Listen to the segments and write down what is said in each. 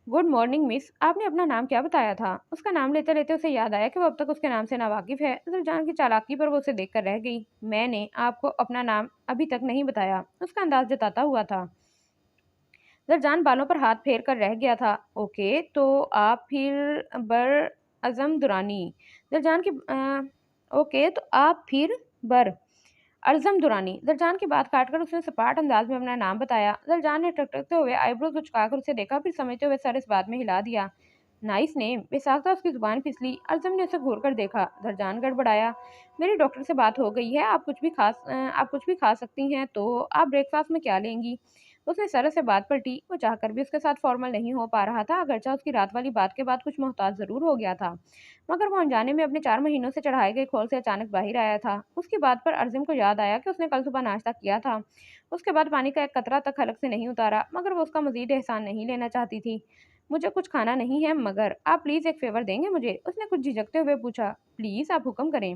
Good morning miss, आपने अपना नाम क्या बताया था? उसका नाम लेते लेते उसे याद आया कि वो अब तक उसके नाम से नावाकिफ है। जरजान की चालाकी पर वो उसे देखकर रह गई। मैंने आपको अपना नाम अभी तक नहीं बताया, उसका अंदाज जताता हुआ था। जरजान बालों पर हाथ फेर कर रह गया था। ओके, तो आप फिर बर अजम दुरानी। जरजान की ओके, तो आप फिर बर अज़म दुरानी। दरजान की बात काटकर उसने सपाट अंदाज में अपना नाम बताया। दरजान ने टकटकते हुए आईब्रोज उचकाकर उसे देखा, फिर समझते हुए सर इस बात में हिला दिया। Nice name. बेसाख्ता उसकी जुबान फिसली। अज़म ने उसे घूर कर देखा। दरजान गड़बड़ाया। मेरी डॉक्टर से बात हो गई है, आप कुछ भी खा सकती हैं, तो आप ब्रेकफास्ट में क्या लेंगी? उसने सरस से बात पलटी। वो चाहकर भी उसके साथ फॉर्मल नहीं हो पा रहा था, अगरचा उसकी रात वाली बात के बाद कुछ मोहताज जरूर हो गया था, मगर वो अनजाने में अपने 4 महीनों से चढ़ाए गए खोल से अचानक बाहर आया था। उसकी बात पर अर्जुन को याद आया कि उसने कल सुबह नाश्ता किया था। उसके बाद पानी का एक कतरा तक हलक से नहीं उतारा, मगर वो उसका मजीद एहसान नहीं लेना चाहती थी। मुझे कुछ खाना नहीं है, मगर आप प्लीज एक फेवर देंगे मुझे? उसने कुछ झिझकते हुए पूछा। प्लीज, आप हुक्म करें।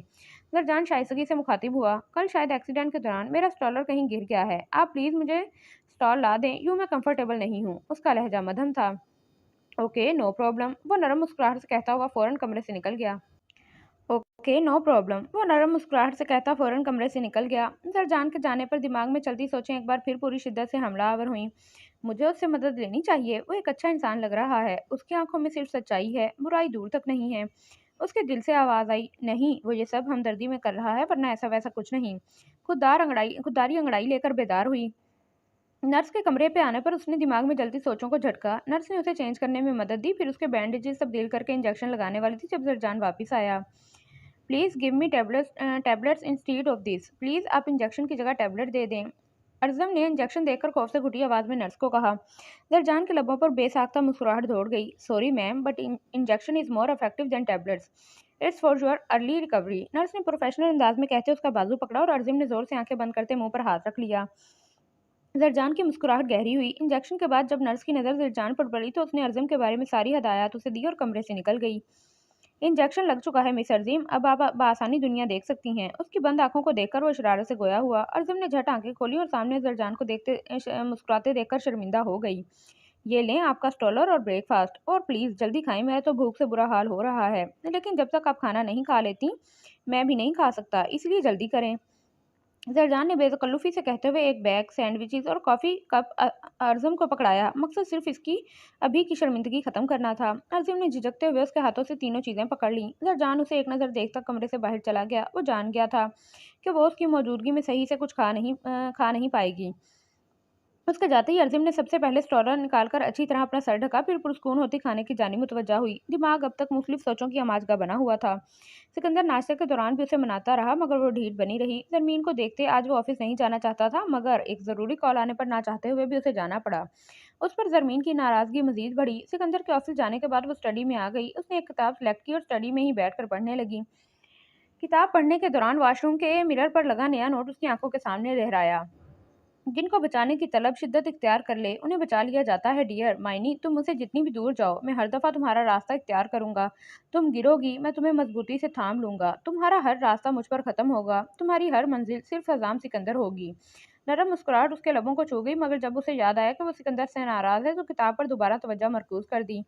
जरजान शाइस्तगी से मुखातिब हुआ। कल शायद एक्सीडेंट के दौरान मेरा स्टॉलर कहीं गिर गया है, आप प्लीज मुझे स्टॉल ला दें, यूं मैं कंफर्टेबल नहीं हूँ। उसका लहजा मध्यम था। ओके, नो प्रॉब्लम, वो नरम मुस्कुराहट से कहता हुआ फौरन कमरे से निकल गया। ओके, नो प्रॉब्लम, वो नरम मुस्कुराहट से कहता फौरन कमरे से निकल गया। जरजान के जाने पर दिमाग में चलती सोचें एक बार फिर पूरी शिद्दत से हमलावर हुईं। मुझे उससे मदद लेनी चाहिए, वो एक अच्छा इंसान लग रहा है, उसकी आंखों में सिर्फ सच्चाई है, बुराई दूर तक नहीं है। उसके दिल से आवाज आई, नहीं, वो ये सब हमदर्दी में कर रहा है, वरना ऐसा वैसा कुछ नहीं। खुददारी अंगड़ाई लेकर बेदार हुई। नर्स के कमरे पे आने पर उसने दिमाग में जलती सोचों को झटका। नर्स ने उसे चेंज करने में मदद दी, फिर उसके बैंडेजेस तब्दील करके इंजेक्शन लगाने वाली थी जब जरजान वापस आया। Please give me tablets instead of this. Please आप इंजेक्शन की जगह टैबलेट दे दें। अर्जम ने इंजेक्शन देखकर खौफ से घुटी आवाज़ में नर्स को कहा। दरजान के लबों पर बेसाख्ता मुस्कुराहट दौड़ गई। Sorry ma'am, but injection is more effective than tablets. It's for your early recovery. Nurse ने प्रोफेशनल अंदाज में कहते उसका बाजू पकड़ा और अर्जुम ने जोर से आंखें बंद करते मुंह पर हाथ रख लिया। जरजान की मुस्कुराहट गहरी हुई। इंजेक्शन के बाद जब नर्स की नज़र जरजान पर पड़ी तो उसने अर्जुम के बारे में सारी हदायत उसे दी और कमरे से निकल गई। इंजेक्शन लग चुका है मिस अर्जीम, अब आप बआसानी दुनिया देख सकती हैं। उसकी बंद आंखों को देखकर वो शरारत से गोया हुआ। अर्जुम ने झट आंखें खोली और सामने जरजान को मुस्कुराते देखकर शर्मिंदा हो गई। ये लें आपका स्टॉलर और ब्रेकफास्ट, और प्लीज़ जल्दी खाएं, मेरा तो भूख से बुरा हाल हो रहा है, लेकिन जब तक आप खाना नहीं खा लेती मैं भी नहीं खा सकता, इसलिए जल्दी करें। जरजान ने बेतकल्लुफ़ी से कहते हुए एक बैग, सैंडविचेस और कॉफ़ी कप अर्जुम को पकड़ाया। मकसद सिर्फ इसकी अभी की शर्मिंदगी ख़त्म करना था। अर्जुम ने झिझकते हुए उसके हाथों से तीनों चीज़ें पकड़ लीं। जरजान उसे एक नज़र देखता कमरे से बाहर चला गया। वो जान गया था कि वो उसकी मौजूदगी में सही से कुछ खा नहीं पाएगी। उसके जाते ही अर्जुन ने सबसे पहले स्टॉलर निकालकर अच्छी तरह अपना सर ढका, फिर पुरस्कून होती खाने की जानी मुतवज्जा हुई। दिमाग अब तक मुख्तलिफ सोचों की आमाज बना हुआ था। सिकंदर नाश्ते के दौरान भी उसे मनाता रहा, मगर वो ढीठ बनी रही। जरमीन को देखते आज वो ऑफिस नहीं जाना चाहता था, मगर एक ज़रूरी कॉल आने पर ना चाहते हुए भी उसे जाना पड़ा। उस पर जरमीन की नाराज़गी मजीद बढ़ी। सिकंदर के ऑफिस जाने के बाद वो स्टडी में आ गई। उसने एक किताब सेलेक्ट की और स्टडी में ही बैठ कर पढ़ने लगी। किताब पढ़ने के दौरान वॉशरूम के मिरर पर लगा नया नोट उसकी आंखों के सामने लहराया। जिनको बचाने की तलब शिद्दत इख्तियार कर ले, उन्हें बचा लिया जाता है डियर मायनी। तुम मुझसे जितनी भी दूर जाओ, मैं हर दफ़ा तुम्हारा रास्ता इख्तियार करूंगा। तुम गिरोगी, मैं तुम्हें मजबूती से थाम लूंगा। तुम्हारा हर रास्ता मुझ पर ख़त्म होगा। तुम्हारी हर मंजिल सिर्फ हजाम सिकंदर होगी। नरम मुस्कुराहट उसके लबों को छू गई, मगर जब उसे याद आया कि वो सिकंदर से नाराज़ है तो किताब पर दोबारा तवज्जो मरकूज कर दी।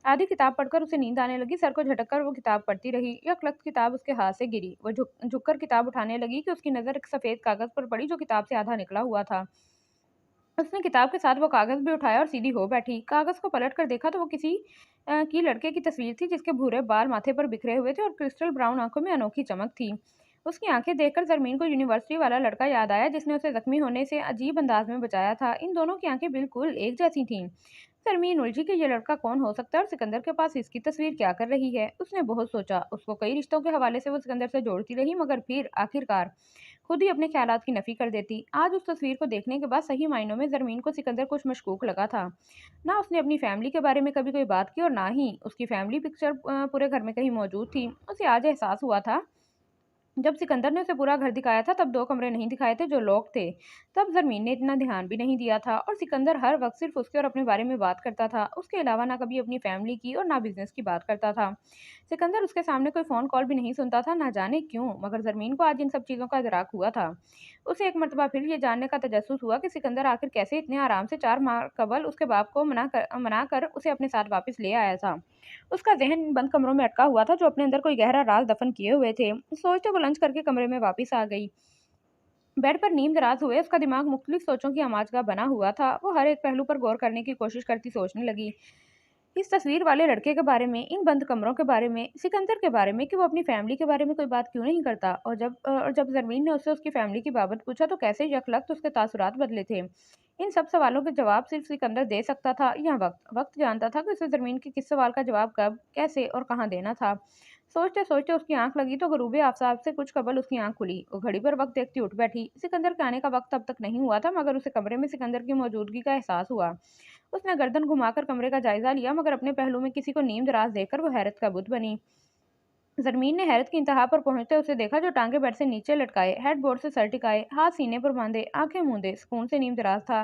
आधी किताब पढ़कर उसे नींद आने लगी। सर को झटक कर वो किताब पढ़ती रही। यकलख्त किताब उसके हाथ से गिरी। वो झुककर किताब उठाने लगी कि उसकी नज़र एक सफ़ेद कागज़ पर पड़ी जो किताब से आधा निकला हुआ था। उसने किताब के साथ वो कागज़ भी उठाया और सीधी हो बैठी। कागज़ को पलट कर देखा तो वो किसी की लड़के की तस्वीर थी, जिसके भूरे बाल माथे पर बिखरे हुए थे और क्रिस्टल ब्राउन आंखों में अनोखी चमक थी। उसकी आंखें देखकर जरमीन को यूनिवर्सिटी वाला लड़का याद आया, जिसने उसे जख्मी होने से अजीब अंदाज में बचाया था। इन दोनों की आंखें बिल्कुल एक जैसी थीं। जरमीन उलझी कि ये लड़का कौन हो सकता है और सिकंदर के पास इसकी तस्वीर क्या कर रही है। उसने बहुत सोचा। उसको कई रिश्तों के हवाले से वो सिकंदर से जोड़ती रही, मगर फिर आखिरकार खुद ही अपने ख्यालात की नफी कर देती। आज उस तस्वीर को देखने के बाद सही मायनों में जरमीन को सिकंदर कुछ मशकूक लगा था। ना उसने अपनी फैमिली के बारे में कभी कोई बात की और ना ही उसकी फैमिली पिक्चर पूरे घर में कहीं मौजूद थी। उसे आज एहसास हुआ था जब सिकंदर ने उसे पूरा घर दिखाया था तब 2 कमरे नहीं दिखाए थे जो लॉक थे। तब ज़रमीन ने इतना ध्यान भी नहीं दिया था और सिकंदर हर वक्त सिर्फ उसके और अपने बारे में बात करता था। उसके अलावा ना कभी अपनी फैमिली की और ना बिजनेस की बात करता था। सिकंदर उसके सामने कोई फ़ोन कॉल भी नहीं सुनता था, ना जाने क्यों, मगर ज़रमीन को आज इन सब चीज़ों का इदराक हुआ था। उसे एक मर्तबा फिर ये जानने का तजस्सुस हुआ कि सिकंदर आखिर कैसे इतने आराम से 4 माह कबल उसके बाप को मना कर उसे अपने साथ वापस ले आया था। उसका ज़हन बंद कमरों में अटका हुआ था जो अपने अंदर कोई गहरा राज़ दफ़न किए हुए थे। सोचते वो लंच करके कमरे में वापस आ गई। बेड पर नींद दराज हुए उसका दिमाग मुख्तलिफ सोचों की आमाज का बना हुआ था। वो हर एक पहलू पर गौर करने की कोशिश करती सोचने लगी। इस तस्वीर वाले लड़के के बारे में, इन बंद कमरों के बारे में, सिकंदर के बारे में कि वो अपनी फैमिली के बारे में कोई बात क्यों नहीं करता। और जब ज़रमीन ने उससे उसकी फैमिली की बाबत पूछा तो कैसे यकलख्त उसके तासुरात बदले थे। इन सब सवालों के जवाब सिर्फ सिकंदर दे सकता था या वक्त जानता था कि उसे ज़रमीन के किस सवाल का जवाब कब, कैसे और कहाँ देना था। सोचते सोचते उसकी आंख लगी तो गरूबे आफ्ताब से कुछ कबल उसकी आंख खुली। वो घड़ी पर वक्त देखती उठ बैठी। सिकंदर के आने का वक्त अब तक नहीं हुआ था, मगर उसे कमरे में सिकंदर की मौजूदगी का एहसास हुआ। उसने गर्दन घुमाकर कमरे का जायजा लिया, मगर अपने पहलू में किसी को नीम दराज देखकर वो हैरत का बुत बनी। ज़रमीन ने हैरत की इंतहा पर पहुंचते उसे देखा, जो टांगे बेड से नीचे लटकाए, हेडबोर्ड से सर टिकाए, हाथ सीने पर बांधे, आंखें मूंदे सुकून से नीम दराज था।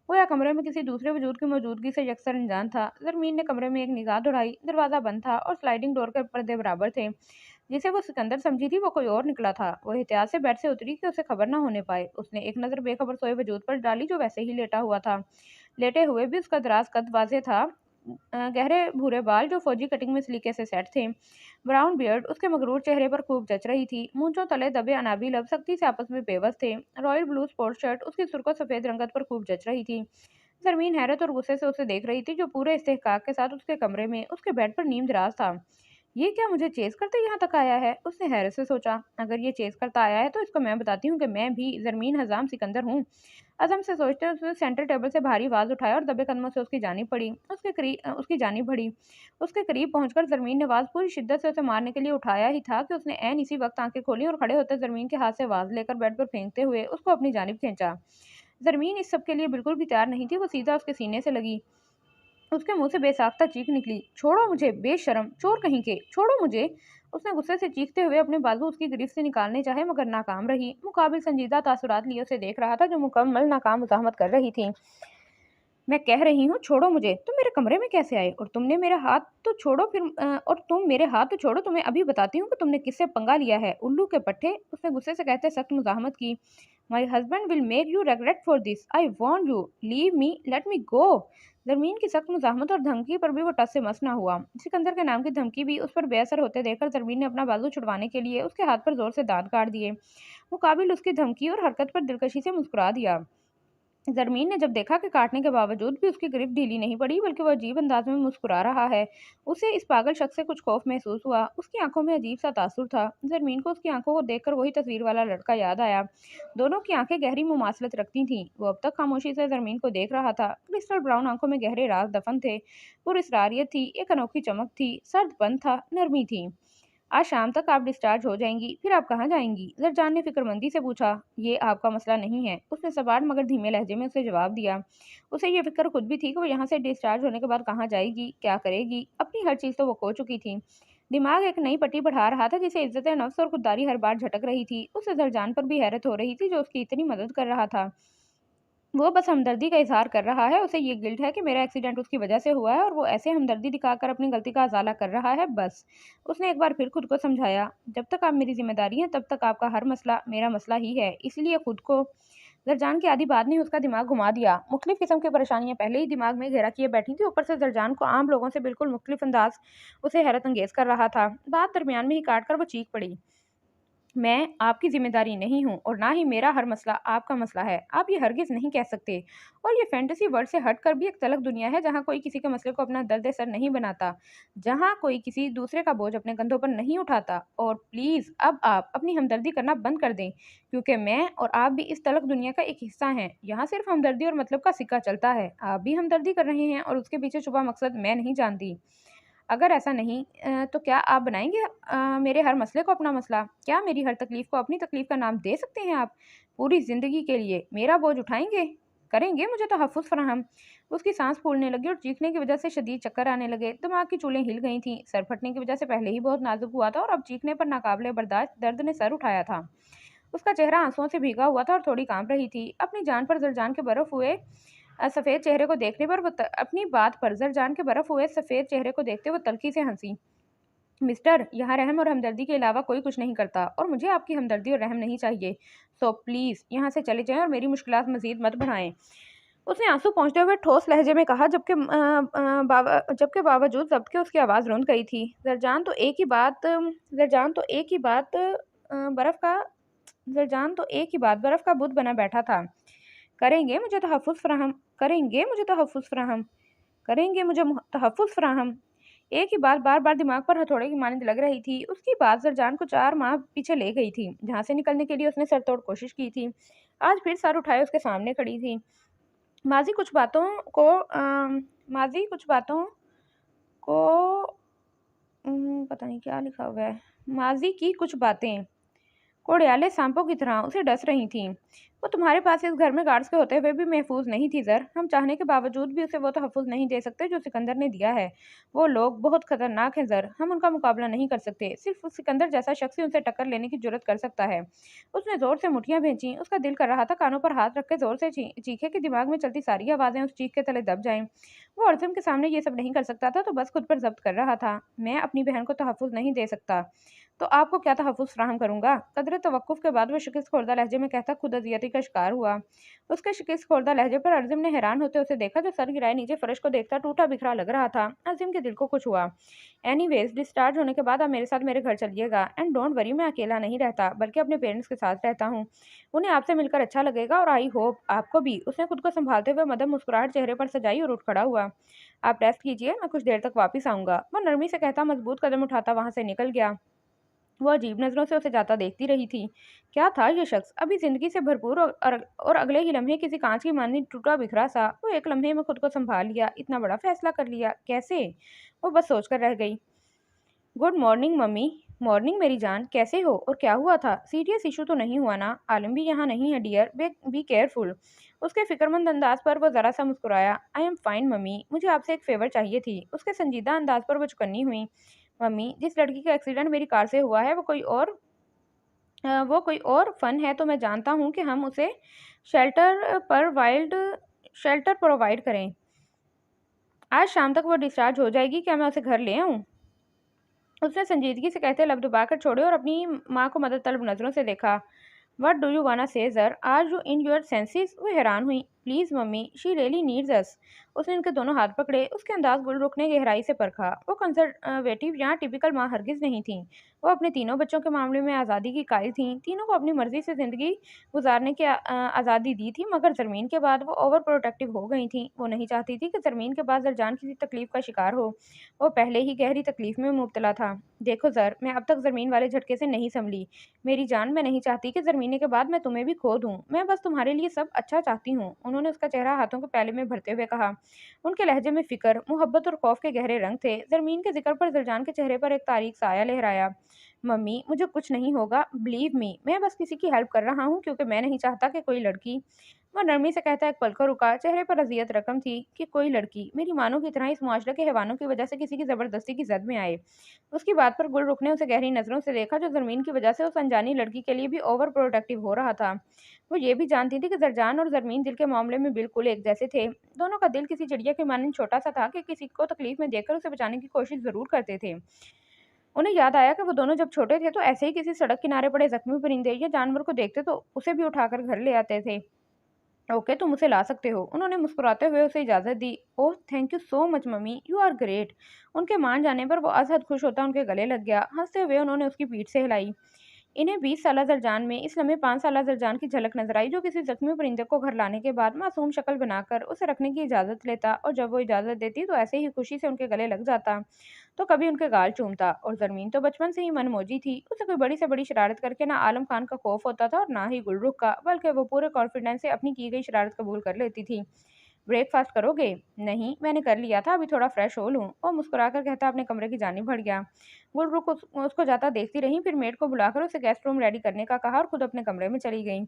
वो या कमरे में किसी दूसरे वजूद की मौजूदगी से यकसर अनजान था। ज़रमीन ने कमरे में एक निगाह दौड़ाई। दरवाज़ा बंद था और स्लाइडिंग डोर के पर्दे बराबर थे। जिसे वो सिकंदर समझी थी वो कोई और निकला था। वो एहतियात से बेड से उतरी कि उसे खबर ना होने पाए। उसने एक नज़र बेखबर सोए वजूद पर डाली जो वैसे ही लेटा हुआ था। लेटे हुए भी उसका दराज कद वाज़ेह था। गहरे भूरे बाल जो फौजी कटिंग में सलीके से सेट थे। ब्राउन बियर्ड उसके मगरूर चेहरे पर खूब जच रही थी। मूंछों तले दबे अनाबी लब सख्ती से आपस में बेबस थे। रॉयल ब्लू स्पोर्ट शर्ट उसकी सुर्ख सफ़ेद रंगत पर खूब जच रही थी। ज़रमीन हैरत और गुस्से से उसे देख रही थी, जो पूरे इस्तेहकाक के साथ उसके कमरे में उसके बेड पर नीम दराज था। ये क्या मुझे चेज़ करते यहाँ तक आया है? उसने हैरत से सोचा। अगर ये चेज़ करता आया है तो इसको मैं बताती हूँ कि मैं भी ज़रमीन हज़ाम सिकंदर हूँ। अज़म से सोचते उसने सेंटर टेबल से भारी वाज़ उठाया और दबे कदमों से उसकी जानिब बढ़ी। उसके करीब पहुंचकर ज़रमीन ने वाज़ पूरी शिद्दत से उसे मारने के लिए उठाया ही था कि उसने ऐन इसी वक्त आंखें खोली और खड़े होते ज़रमीन के हाथ से वाज़ लेकर बेड पर फेंकते हुए उसको अपनी जानिब खींचा। ज़रमीन इस सब के लिए बिल्कुल भी तैयार नहीं थी। वो सीधा उसके सीने से लगी। उसके मुंह से बेसाख्ता चीख निकली, छोड़ो मुझे बेशरम, चोर कहीं के, छोड़ो मुझे। उसने गुस्से से चीखते हुए अपने बाजू उसकी गिरफ्त से निकालने चाहे, मगर नाकाम रही। मुकाबिल संजीदा तासुरात लिए उसे देख रहा था, जो मुकम्मल नाकाम मुजाहमत कर रही थी। मैं कह रही हूँ छोड़ो मुझे, तुम मेरे कमरे में कैसे आए? और तुमने मेरा हाथ तो छोड़ो फिर और तुम मेरे हाथ तो छोड़ो, तुम्हें अभी बताती हूँ कि तुमने किससे पंगा लिया है, उल्लू के पट्टे। उसने गुस्से से कहते सख्त मुजाहमत की। My husband will make you regret for this, I want you, leave me, let me go. Zarmeen की सख्त मुजाहमत और धमकी पर भी वो टस से मस ना हुआ। सिकंदर के नाम की धमकी भी उस पर बेअसर होते देखकर जरमीन ने अपना बाजू छुड़वाने के लिए उसके हाथ पर जोर से दांत काट दिए। मुकाबिल उसकी धमकी और हरकत पर दिलकशी से मुस्कुरा दिया। ज़रमीन ने जब देखा कि काटने के बावजूद भी उसकी गिरफ्त ढीली नहीं पड़ी, बल्कि वह अजीब अंदाज में मुस्कुरा रहा है, उसे इस पागल शख्स से कुछ खौफ महसूस हुआ। उसकी आंखों में अजीब सा तासुर था। ज़रमीन को उसकी आंखों को देखकर वही तस्वीर वाला लड़का याद आया। दोनों की आंखें गहरी मुमासलत रखती थीं। वो अब तक खामोशी से ज़रमीन को देख रहा था। क्रिस्टल ब्राउन आंखों में गहरे राज दफन थे। पुरस्रारियत थी, एक अनोखी चमक थी, सर्दपन था, नरमी थी। आज शाम तक आप डिस्चार्ज हो जाएंगी, फिर आप कहाँ जाएंगी? जरजान ने फिक्रमंदी से पूछा। ये आपका मसला नहीं है, उसने सवाल मगर धीमे लहजे में उसे जवाब दिया। उसे ये फिक्र खुद भी थी कि वो यहाँ से डिस्चार्ज होने के बाद कहाँ जाएगी, क्या करेगी। अपनी हर चीज़ तो वो खो चुकी थी। दिमाग एक नई पट्टी बढ़ा रहा था, जिसे इज्जत नफ्स और खुददारी हर बार झटक रही थी। उसे जरजान पर भी हैरत हो रही थी, जो उसकी इतनी मदद कर रहा था। वो बस हमदर्दी का इज़हार कर रहा है। उसे ये गिल्ट है कि मेरा एक्सीडेंट उसकी वजह से हुआ है और वो ऐसे हमदर्दी दिखाकर अपनी गलती का अज़ाला कर रहा है, बस। उसने एक बार फिर खुद को समझाया, जब तक आप मेरी ज़िम्मेदारी हैं तब तक आपका हर मसला मेरा मसला ही है। इसलिए खुद को जरजान की आधी बात ने उसका दिमाग घुमा दिया। मुख्तलिफ किस्म की परेशानियां पहले ही दिमाग में घेरा किए बैठी थी, ऊपर से जरजान को आम लोगों से बिल्कुल मुख्तलिफ अंदाज उसे हैरत अंगेज कर रहा था। बात दरमियान में ही काट कर वो चीख पड़ी। मैं आपकी ज़िम्मेदारी नहीं हूँ और ना ही मेरा हर मसला आपका मसला है। आप ये हरगिज़ नहीं कह सकते। और ये फैंटेसी वर्ल्ड से हटकर भी एक तलख दुनिया है, जहाँ कोई किसी के मसले को अपना दर्द सर नहीं बनाता, जहाँ कोई किसी दूसरे का बोझ अपने कंधों पर नहीं उठाता। और प्लीज़ अब आप अपनी हमदर्दी करना बंद कर दें, क्योंकि मैं और आप भी इस तलख दुनिया का एक हिस्सा हैं। यहाँ सिर्फ हमदर्दी और मतलब का सिक्का चलता है। आप भी हमदर्दी कर रहे हैं और उसके पीछे छुपा मकसद मैं नहीं जानती। अगर ऐसा नहीं तो क्या आप बनाएँगे मेरे हर मसले को अपना मसला? क्या मेरी हर तकलीफ़ को अपनी तकलीफ़ का नाम दे सकते हैं आप? पूरी ज़िंदगी के लिए मेरा बोझ उठाएँगे? करेंगे मुझे तहफ़्फ़ुज़ फ़राहम। उसकी सांस फूलने लगी और चीखने की वजह से शदीद चक्कर आने लगे। दिमाग की चूलें हिल गई थीं। सर फटने की वजह से पहले ही बहुत नाजुक हुआ था और अब चीखने पर नाकाबिले बर्दाश्त दर्द ने सर उठाया था। उसका चेहरा आंसुओं से भीगा हुआ था और थोड़ी कांप रही थी। अपनी जान पर जरजान के बर्फ हुए सफ़ेद चेहरे को देखने पर अपनी बात पर जरजान के बर्फ हुए सफ़ेद चेहरे को देखते वो तल्खी से हंसी। मिस्टर, यहाँ रहम और हमदर्दी के अलावा कोई कुछ नहीं करता और मुझे आपकी हमदर्दी और रहम नहीं चाहिए। सो प्लीज़ यहाँ से चले जाएं और मेरी मुश्किलात मज़ीद मत बढ़ाएं। उसने आंसू पोंछते हुए ठोस लहजे में कहा, जबकि बावजूद ज़ब्त के उसकी आवाज़ रुंध गई थी। जरजान तो एक ही बात बर्फ़ का जरजान तो एक ही बात बर्फ़ का बुत बना बैठा था। करेंगे मुझे तहफ़्फ़ुज़ फ़राहम, करेंगे मुझे तहफ़्फ़ुज़ फ़राहम, करेंगे मुझे तहफ़्फ़ुज़ फ़राहम। एक ही बात बार-बार दिमाग पर हथौड़े की मानंद लग रही थी। उसकी बात जरजान को 4 माह पीछे ले गई थी, जहाँ से निकलने के लिए उसने सरतोड़ कोशिश की थी। आज फिर सर उठाए उसके सामने खड़ी थी। माज़ी कुछ बातों को माज़ी कुछ बातों को पता नहीं क्या लिखा हुआ है। माज़ी की कुछ बातें कोड़ियालें सांपों की तरह उसे डस रही थीं। वो तुम्हारे पास इस घर में गार्ड्स के होते हुए भी महफूज नहीं थी ज़र। हम चाहने के बावजूद भी उसे वो तहफ़्फ़ुज़ नहीं दे सकते जो सिकंदर ने दिया है। वो लोग बहुत खतरनाक हैं ज़र, हम उनका मुकाबला नहीं कर सकते। सिर्फ उस सिकंदर जैसा शख्स ही उनसे टक्कर लेने की जुर्रत कर सकता है। उसने ज़ोर से मुठ्ठियाँ भींची। उसका दिल कर रहा था कानों पर हाथ रख के ज़ोर से चीखे कि दिमाग में चलती सारी आवाज़ें उस चीख के तले दब जाएं। वो अर्जुन के सामने ये सब नहीं कर सकता था तो बस खुद पर ज़ब्त कर रहा था। मैं अपनी बहन को तहफ़्फ़ुज़ नहीं दे सकता तो आपको क्या तहफ़्फ़ुज़ फ़राहम करूँगा? कदरे तवक्कुफ़ के बाद वो शिकस्त ख़ोर्दा लहजे में कहता खुद अज़ियती का शिकार हुआ। उसके शिकस्त ख़ोर्दा लहजे पर अज़ीम ने हैरान होते उसे देखा जो सर गिराए नीचे फ़र्श को देखता टूटा-बिखरा लग रहा था। अज़ीम के दिल को कुछ हुआ। एनीवेज़ डिस्चार्ज होने के बाद आप मेरे साथ मेरे घर चलिएगा एंड डोंट वरी मैं अकेला नहीं रहता बल्कि अपने पेरेंट्स के साथ रहता हूँ। उन्हें आपसे मिलकर अच्छा लगेगा और आई होप आपको भी। उसने खुद को सँभालते हुए मदम मुस्कुराहट चेहरे पर सजाई और उठ खड़ा हुआ। आप रेस्ट कीजिए, मैं कुछ देर तक वापस आऊँगा। वो नरमी से कहता मज़बूत कदम उठाता वहाँ से निकल गया। वो अजीब नज़रों से उसे जाता देखती रही थी। क्या था ये शख्स? अभी ज़िंदगी से भरपूर और अगले ही लम्हे किसी कांच की माननी टूटा-बिखरा सा। वो एक लम्हे में खुद को सँभाल लिया। इतना बड़ा फ़ैसला कर लिया, कैसे? वो बस सोचकर रह गई। Good morning mummy. मॉर्निंग मेरी जान, कैसे हो और क्या हुआ था? सीरियस इशू तो नहीं हुआ ना? आलम भी यहाँ नहीं है डियर, बी केयरफुल। उसके फ़िक्रमंद अंदाज पर वो ज़रा सा मुस्कुराया। आई एम फाइन मम्मी, मुझे आपसे एक फ़ेवर चाहिए थी। उसके संजीदा अंदाज पर वो चौकन्नी हुई। मम्मी, जिस लड़की का एक्सीडेंट मेरी कार से हुआ है वो कोई और फ़न है तो मैं जानता हूँ कि हम उसे शेल्टर पर वाइल्ड शेल्टर प्रोवाइड करें। आज शाम तक वो डिस्चार्ज हो जाएगी, क्या मैं उसे घर ले आऊँ? उसने संजीदगी से कहते लब दबाकर छोड़े और अपनी माँ को मदद तलब नज़रों से देखा। What do you wanna say sir, are you in your senses? वो हैरान हुई। Please mummy, she really needs us. उसने उनके दोनों हाथ पकड़े। उसके अंदाज गुल रुख ने गहराई से परखा। वो कंजर्वेटिव या टिपिकल माँ हरगिज़ नहीं थी। वो अपने तीनों बच्चों के मामले में आज़ादी की कायल थीं। तीनों को अपनी मर्जी से ज़िंदगी गुजारने की आज़ादी दी थी मगर ज़रमीन के बाद वो ओवर प्रोटेक्टिव हो गई थीं। वो नहीं चाहती थी कि ज़रमीन के बाद ज़रजान किसी तकलीफ़ का शिकार हो। वो पहले ही गहरी तकलीफ़ में मुब्तला था। देखो ज़र, मैं अब तक ज़रमीन वाले झटके से नहीं संभली। मेरी जान, मैं नहीं चाहती कि ज़रमीने के बाद मैं तुम्हें भी खो दूँ। मैं बस तुम्हारे लिए सब अच्छा चाहती हूँ। उन्होंने उसका चेहरा हाथों के प्याले में भरते हुए कहा। उनके लहजे में फ़िक्र, मोहब्बत और खौफ के गहरे रंग थे। ज़रमीन के ज़िक्र पर ज़रजान के चेहरे पर एक तारीक साया लहराया। मम्मी, मुझे कुछ नहीं होगा, बिलीव मी। मैं बस किसी की हेल्प कर रहा हूँ क्योंकि मैं नहीं चाहता कि कोई लड़की। वह नरमी से कहता एक पल को रुका। चेहरे पर अज़ियत रकम थी कि कोई लड़की मेरी मानो की तरह इस मुआशरे के हैवानों की वजह से किसी की ज़बरदस्ती की ज़द में आए। उसकी बात पर गुलरुख ने उसे गहरी नज़रों से देखा जो ज़रमीन की वजह से उस अनजानी लड़की के लिए भी ओवर प्रोटेक्टिव हो रहा था। वो ये भी जानती थी कि ज़रजान और ज़रमीन दिल के मामले में बिल्कुल एक जैसे थे। दोनों का दिल किसी चिड़िया के मानंद छोटा सा था कि किसी को तकलीफ में देखकर उसे बचाने की कोशिश ज़रूर करते थे। उन्हें याद आया कि वो दोनों जब छोटे थे तो ऐसे ही किसी सड़क किनारे पड़े ज़ख्मी परिंदे या जानवर को देखते तो उसे भी उठाकर घर ले आते थे। ओके, तुम उसे ला सकते हो। उन्होंने मुस्कुराते हुए उसे इजाज़त दी। Oh thank you so much mummy, you are great. उनके मान जाने पर वो अज़हद खुश होता उनके गले लग गया। हंसते हुए उन्होंने उसकी पीठ से हिलाई। इन्हें 20 साला ज़रजान में इस लम्हे 5 साला ज़रजान की झलक नजर आई जो किसी ज़ख्मी परिंदे को घर लाने के बाद मासूम शक्ल बनाकर उसे रखने की इजाज़त लेता और जब वो इजाज़त देती तो ऐसे ही खुशी से उनके गले लग जाता तो कभी उनके गाल चूमता। और ज़रमीन तो बचपन से ही मनमौजी थी। उसे कोई बड़ी से बड़ी शरारत करके ना आलम खान का खौफ होता था और ना ही गुलरुख का, बल्कि वो पूरे कॉन्फिडेंस से अपनी की गई शरारत कबूल कर लेती थी। ब्रेकफास्ट करोगे? नहीं, मैंने कर लिया था, अभी थोड़ा फ्रेश हो लूँ। वो मुस्कुराकर कहता अपने कमरे की जानिब बढ़ गया। गुलरुख उसको जाता देखती रही, फिर मेड को बुलाकर उसे गेस्ट रूम रेडी करने का कहा और खुद अपने कमरे में चली गई।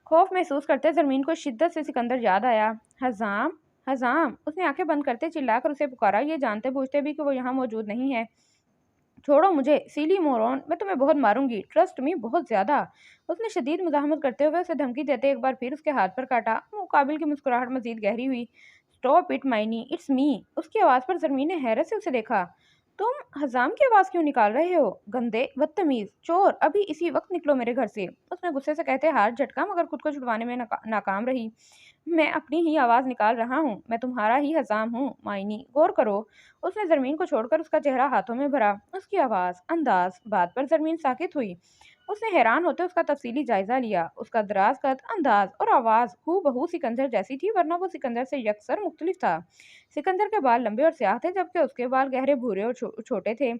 खौफ महसूस करते ज़रमीन को शिद्दत से सिकंदर याद आया। हज़ाम, हज़ाम! उसने आंखें बंद करते चिल्लाकर उसे पुकारा, ये जानते बूझते भी कि वो यहाँ मौजूद नहीं है। छोड़ो मुझे, सीली मोरॉन, मैं तुम्हें बहुत मारूंगी, ट्रस्ट मी, बहुत ज्यादा। उसने शदीद मुज़ाहमत करते हुए उसे धमकी देते एक बार फिर उसके हाथ पर काटा। मुकाबिल की मुस्कुराहट मजीद गहरी हुई। Stop it Maini, it's me. उसकी आवाज़ पर ज़रमीन ने हैरत से उसे देखा। तुम हजाम की आवाज़ क्यों निकाल रहे हो? गंदे, बदतमीज, चोर, अभी इसी वक्त निकलो मेरे घर से। उसने गुस्से से कहते हाथ झटका, मगर खुद को छुड़वाने में नाकाम रही। मैं अपनी ही आवाज़ निकाल रहा हूँ, मैं तुम्हारा ही हजाम हूँ मायनी, गौर करो। उसने ज़रमीन को छोड़कर उसका चेहरा हाथों में भरा। उसकी आवाज़, अंदाज, बात पर ज़रमीन साकित हुई। उसने हैरान होते उसका तफसीली जायजा लिया। उसका दराज कद, अंदाज और आवाज़ हूबहू सिकंदर जैसी थी, वरना वो सिकंदर से यकसर मुख्तलिफ था। सिकंदर के बाल लंबे और स्याह थे, जबकि उसके बाल गहरे भूरे और छोटे थे।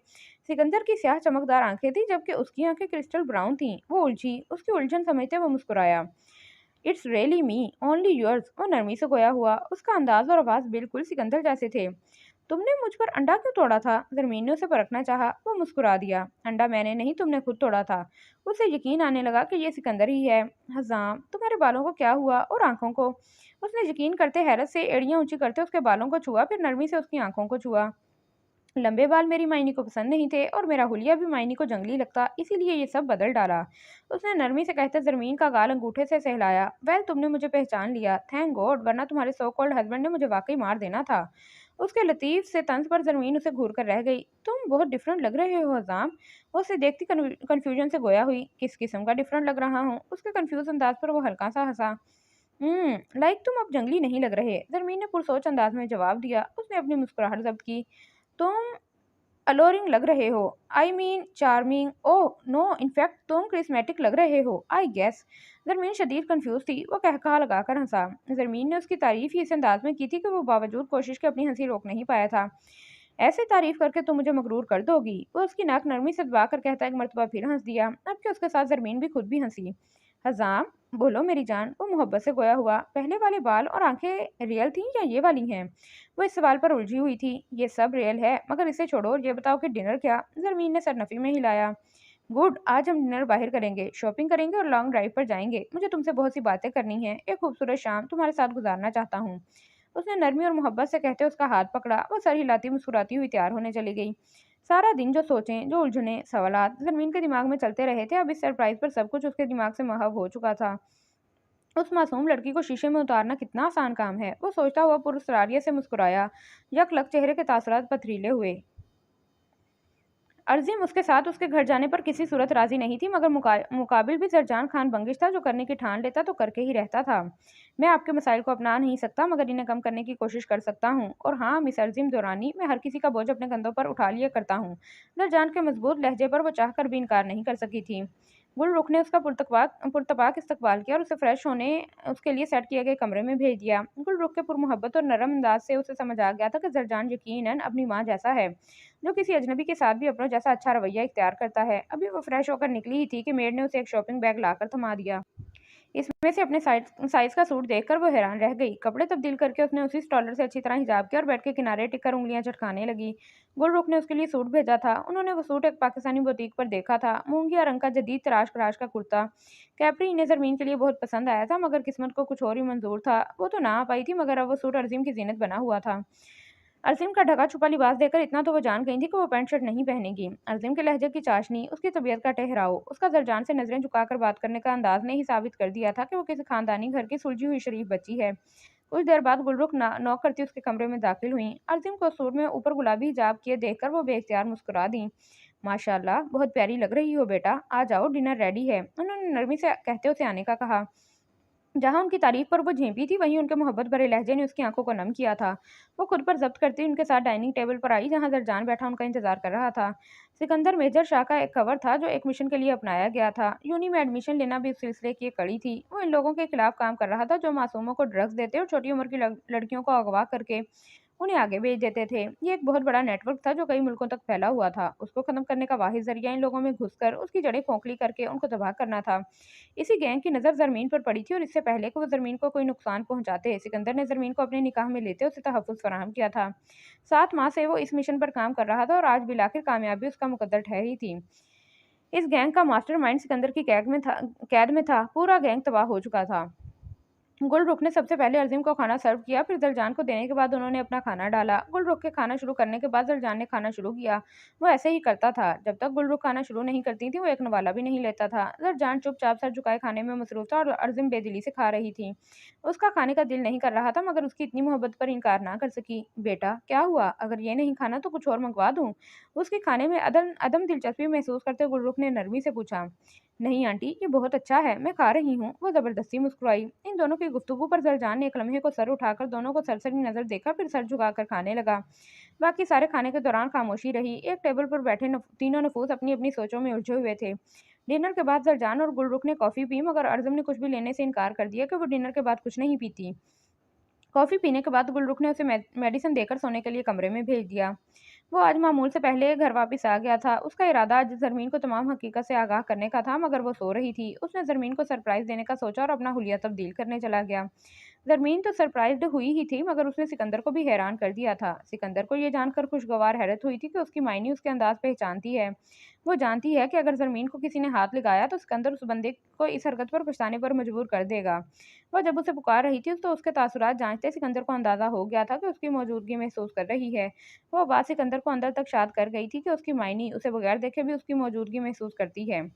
सिकंदर की स्याह चमकदार आंखें थी, जबकि उसकी आंखें क्रिस्टल ब्राउन थीं। वो उलझी। उसकी उलझन समझते वो मुस्कुराया। It's really me, only yours. वो नरमी से गोया हुआ। उसका अंदाज और आवाज़ बिल्कुल सिकंदर जैसे थे। तुमने मुझ पर अंडा क्यों तोड़ा था? ज़रमीन ने उसे परखना चाहा। वो मुस्कुरा दिया। अंडा मैंने नहीं, तुमने खुद तोड़ा था। उसे यकीन आने लगा कि ये सिकंदर ही है। हज़ाम, तुम्हारे बालों को क्या हुआ? और आंखों को? उसने यकीन करते हैरत से एड़ियां ऊंची करते उसके बालों को छुआ, फिर नरमी से उसकी आंखों को छुआ। लंबे बाल मेरी मायनी को पसंद नहीं थे, और मेरा हुलिया भी मायनी को जंगली लगता, इसीलिए ये सब बदल डाला। उसने नरमी से कहते ज़रमीन का गाल अंगूठे से सहलाया। वेल, तुमने मुझे पहचान लिया, थैंक गॉड, वरना तुम्हारे सो कॉल्ड हस्बैंड ने मुझे वाकई मार देना था। उसके लतीफ़ से तंज पर ज़रमीन उसे घूर कर रह गई। तुम बहुत डिफरेंट लग रहे हो हज़ाम। वो उसे देखती कन्फ्यूजन से गोया हुई। किस किस्म का डिफरेंट लग रहा हूँ? उसके कन्फ्यूज अंदाज पर वो हल्का सा हंसा। लाइक तुम अब जंगली नहीं लग रहे, ज़रमीन ने पुरसोच अंदाज में जवाब दिया। उसने अपनी मुस्कुराहट जब्त की। तुम अलोरिंग लग रहे हो। I mean charming. Oh no, in fact तुम क्रिस्मेटिक लग रहे हो, आई गेस। जरमीन शदीद कंफ्यूज थी। वो कहकहा लगाकर हंसा। जरमीन ने उसकी तारीफ ही इस अंदाज में की थी कि वो बावजूद कोशिश के अपनी हंसी रोक नहीं पाया था। ऐसे तारीफ करके तुम मुझे मगरूर कर दोगी? वो उसकी नाक नरमी से दबा कर कहता एक मरतबा फिर हंस दिया। अब कि उसके साथ जरमीन भी खुद भी हंसी। हजाम, बोलो मेरी जान। वो मोहब्बत से गोया हुआ। पहले वाले बाल और आंखें रियल थी या ये वाली हैं? वो इस सवाल पर उलझी हुई थी। ये सब रियल है, मगर इसे छोड़ो, ये बताओ कि डिनर क्या? जरमीन ने सरनफी में हिलाया। गुड, आज हम डिनर बाहर करेंगे, शॉपिंग करेंगे और लॉन्ग ड्राइव पर जाएंगे। मुझे तुमसे बहुत सी बातें करनी है। एक खूबसूरत शाम तुम्हारे साथ गुजारना चाहता हूँ। उसने नरमी और मोहब्बत से कहते उसका हाथ पकड़ा। वो सर हिलाती मुस्कुराती हुई तैयार होने चली गई। सारा दिन जो सोचें, जो उलझने, सवालात जरमीन के दिमाग में चलते रहे थे, अब इस सरप्राइज पर सब कुछ उसके दिमाग से महव हो चुका था। उस मासूम लड़की को शीशे में उतारना कितना आसान काम है, वो सोचता हुआ पुरस्कारियत से मुस्कुराया। यकलक चेहरे के तासुरात पथरीले हुए। अर्जिम उसके साथ उसके घर जाने पर किसी सूरत राजी नहीं थी, मगर मुकाबिल भी जरजान खान बंगिश था, जो करने की ठान लेता तो करके ही रहता था। मैं आपके मसाइल को अपना नहीं सकता, मगर इन्हें कम करने की कोशिश कर सकता हूँ। और हाँ मिस अर्जिम दौरानी, मैं हर किसी का बोझ अपने कंधों पर उठा लिया करता हूँ। जरजान के मजबूत लहजे पर वो चाहकर भी इनकार नहीं कर सकी थी। गुलरुख ने उसका पुरतपाक इस्तकबाल किया और उसे फ्रेश होने उसके लिए सेट किए गए कमरे में भेज दिया। गुलरुख के पुरमोहब्बत और नरम अंदाज से उसे समझ आ गया था कि जरजान यकीनन अपनी माँ जैसा है, जो किसी अजनबी के साथ भी अपनों जैसा अच्छा रवैया इख्तियार करता है। अभी वो फ्रेश होकर निकली ही थी कि मेड ने उसे एक शॉपिंग बैग लाकर थमा दिया। इसमें से अपने साइज का सूट देखकर वो हैरान रह गई। कपड़े तब्दील करके उसने उसी स्टॉलर से अच्छी तरह हिजाब किया और बेड के किनारे टिककर उंगलियां चटकाने लगी। गुलरुख ने उसके लिए सूट भेजा था। उन्होंने वो सूट एक पाकिस्तानी बुटीक पर देखा था। मूंगिया रंग का जदीद तराश का कुर्ता। कैपरी इन्हें जरमीन के लिए बहुत पसंद आया था, मगर किस्मत को कुछ और ही मंजूर था। वो तो ना आ पाई थी, मगर अब वो सूट अर्जिम की जीनत बना हुआ था। अज़ीम का ढका छुपा लिबास देखकर इतना तो वो जान गई थी कि वो पैंट शर्ट नहीं पहनेगी। अज़ीम के लहजे की चाशनी, उसकी तबीयत का ठहराव, उसका जरजान से नजरें झुकाकर बात करने का अंदाज ने ही साबित कर दिया था कि वो किसी खानदानी घर की सुलझी हुई शरीफ बच्ची है। कुछ देर बाद गुलरुख नॉक करती उसके कमरे में दाखिल हुई। अज़ीम को सूट में ऊपर गुलाबी हिजाब किए देखकर वो बेख्तियार मुस्कुरा दी। माशाल्लाह, बहुत प्यारी लग रही हो बेटा, आ जाओ, डिनर रेडी है। उन्होंने नरमी से कहते उसे आने का कहा। जहाँ उनकी तारीफ पर वो झेंपी थी, वहीं उनके मोहब्बत भरे लहजे ने उसकी आंखों को नम किया था। वो खुद पर जब्त करती उनके साथ डाइनिंग टेबल पर आई, जहाँ जरजान बैठा उनका इंतजार कर रहा था। सिकंदर मेजर शाह का एक कवर था, जो एक मिशन के लिए अपनाया गया था। यूनी में एडमिशन लेना भी उस सिलसिले की एक कड़ी थी। वो इन लोगों के खिलाफ काम कर रहा था, जो मासूमों को ड्रग्स देते और छोटी उम्र की लड़कियों को अगवा करके उन्हें आगे भेज देते थे। ये एक बहुत बड़ा नेटवर्क था, जो कई मुल्कों तक फैला हुआ था। उसको खत्म करने का वाहिद जरिया इन लोगों में घुसकर उसकी जड़ें खोखली करके उनको तबाह करना था। इसी गैंग की नज़र ज़रमीन पर पड़ी थी, और इससे पहले कि वो ज़रमीन को कोई नुकसान पहुंचाते, सिकंदर ने ज़रमीन को अपने निकाह में लेते उसे तहफ़्फ़ुज़ फराहम किया था। 7 माह से वो इस मिशन पर काम कर रहा था, और आज बिलाखिर कामयाबी उसका मुकद्दर ठहरी थी। इस गैंग का मास्टरमाइंड सिकंदर की कैद में था। पूरा गैंग तबाह हो चुका था। गुलरुख ने सबसे पहले अज़ीम को खाना सर्व किया, फिर जलजान को देने के बाद उन्होंने अपना खाना डाला। गुलरुख के खाना शुरू करने के बाद जलजान ने खाना शुरू किया। वो ऐसे ही करता था। जब तक गुलरुख खाना शुरू नहीं करती थी, वो एक नवाला भी नहीं लेता था। जलजान चुपचाप सर झुकाए खाने में मसरूफ था और अज़ीम बेदिली से खा रही थी। उसका खाने का दिल नहीं कर रहा था, मगर उसकी इतनी मोहब्बत पर इनकार ना कर सकी। बेटा, क्या हुआ? अगर ये नहीं खाना तो कुछ और मंगवा दूँ? उसके खाने में अदम अदम दिलचस्पी महसूस करते गुलरुख ने नरमी से पूछा। नहीं आंटी, ये बहुत अच्छा है, मैं खा रही हूँ। वो जबरदस्ती मुस्कुराई। इन दोनों की गुफ्तगू पर जरजान ने एक लम्हे को सर उठाकर दोनों को सरसरी नजर देखा, फिर सर झुकाकर खाने लगा। बाकी सारे खाने के दौरान खामोशी रही। एक टेबल पर बैठे तीनों नफूस अपनी अपनी सोचों में उलझे हुए थे। डिनर के बाद जरजान और गुलरुख ने कॉफी पी, मगर अर्जुन ने कुछ भी लेने से इनकार कर दिया कि वो डिनर के बाद कुछ नहीं पीती। कॉफी पीने के बाद गुलरुख ने उसे मेडिसिन देकर सोने के लिए कमरे में भेज दिया। वो आज मामूल से पहले घर वापस आ गया था। उसका इरादा आज ज़रमीन को तमाम हकीकत से आगाह करने का था, मगर वो सो रही थी। उसने ज़रमीन को सरप्राइज़ देने का सोचा और अपना हुलिया तब्दील करने चला गया। ज़रमीन तो सरप्राइज़्ड हुई ही थी, मगर उसने सिकंदर को भी हैरान कर दिया था। सिकंदर को ये जानकर खुशगवार हैरत हुई थी कि उसकी मायनी उसके अंदाज़ पहचानती है। वो जानती है कि अगर ज़रमीन को किसी ने हाथ लगाया तो सिकंदर उस बंदे को इस हरकत पर पछताने पर मजबूर कर देगा। वह जब उसे पुकार रही थी तो उसके तासुरात जांचते सिकंदर को अंदाज़ा हो गया था कि उसकी मौजूदगी महसूस कर रही है। वो बात सिकंदर को अंदर तक शाद कर गई थी कि उसकी मायनी उसे बगैर देखे भी उसकी मौजूदगी महसूस करती है।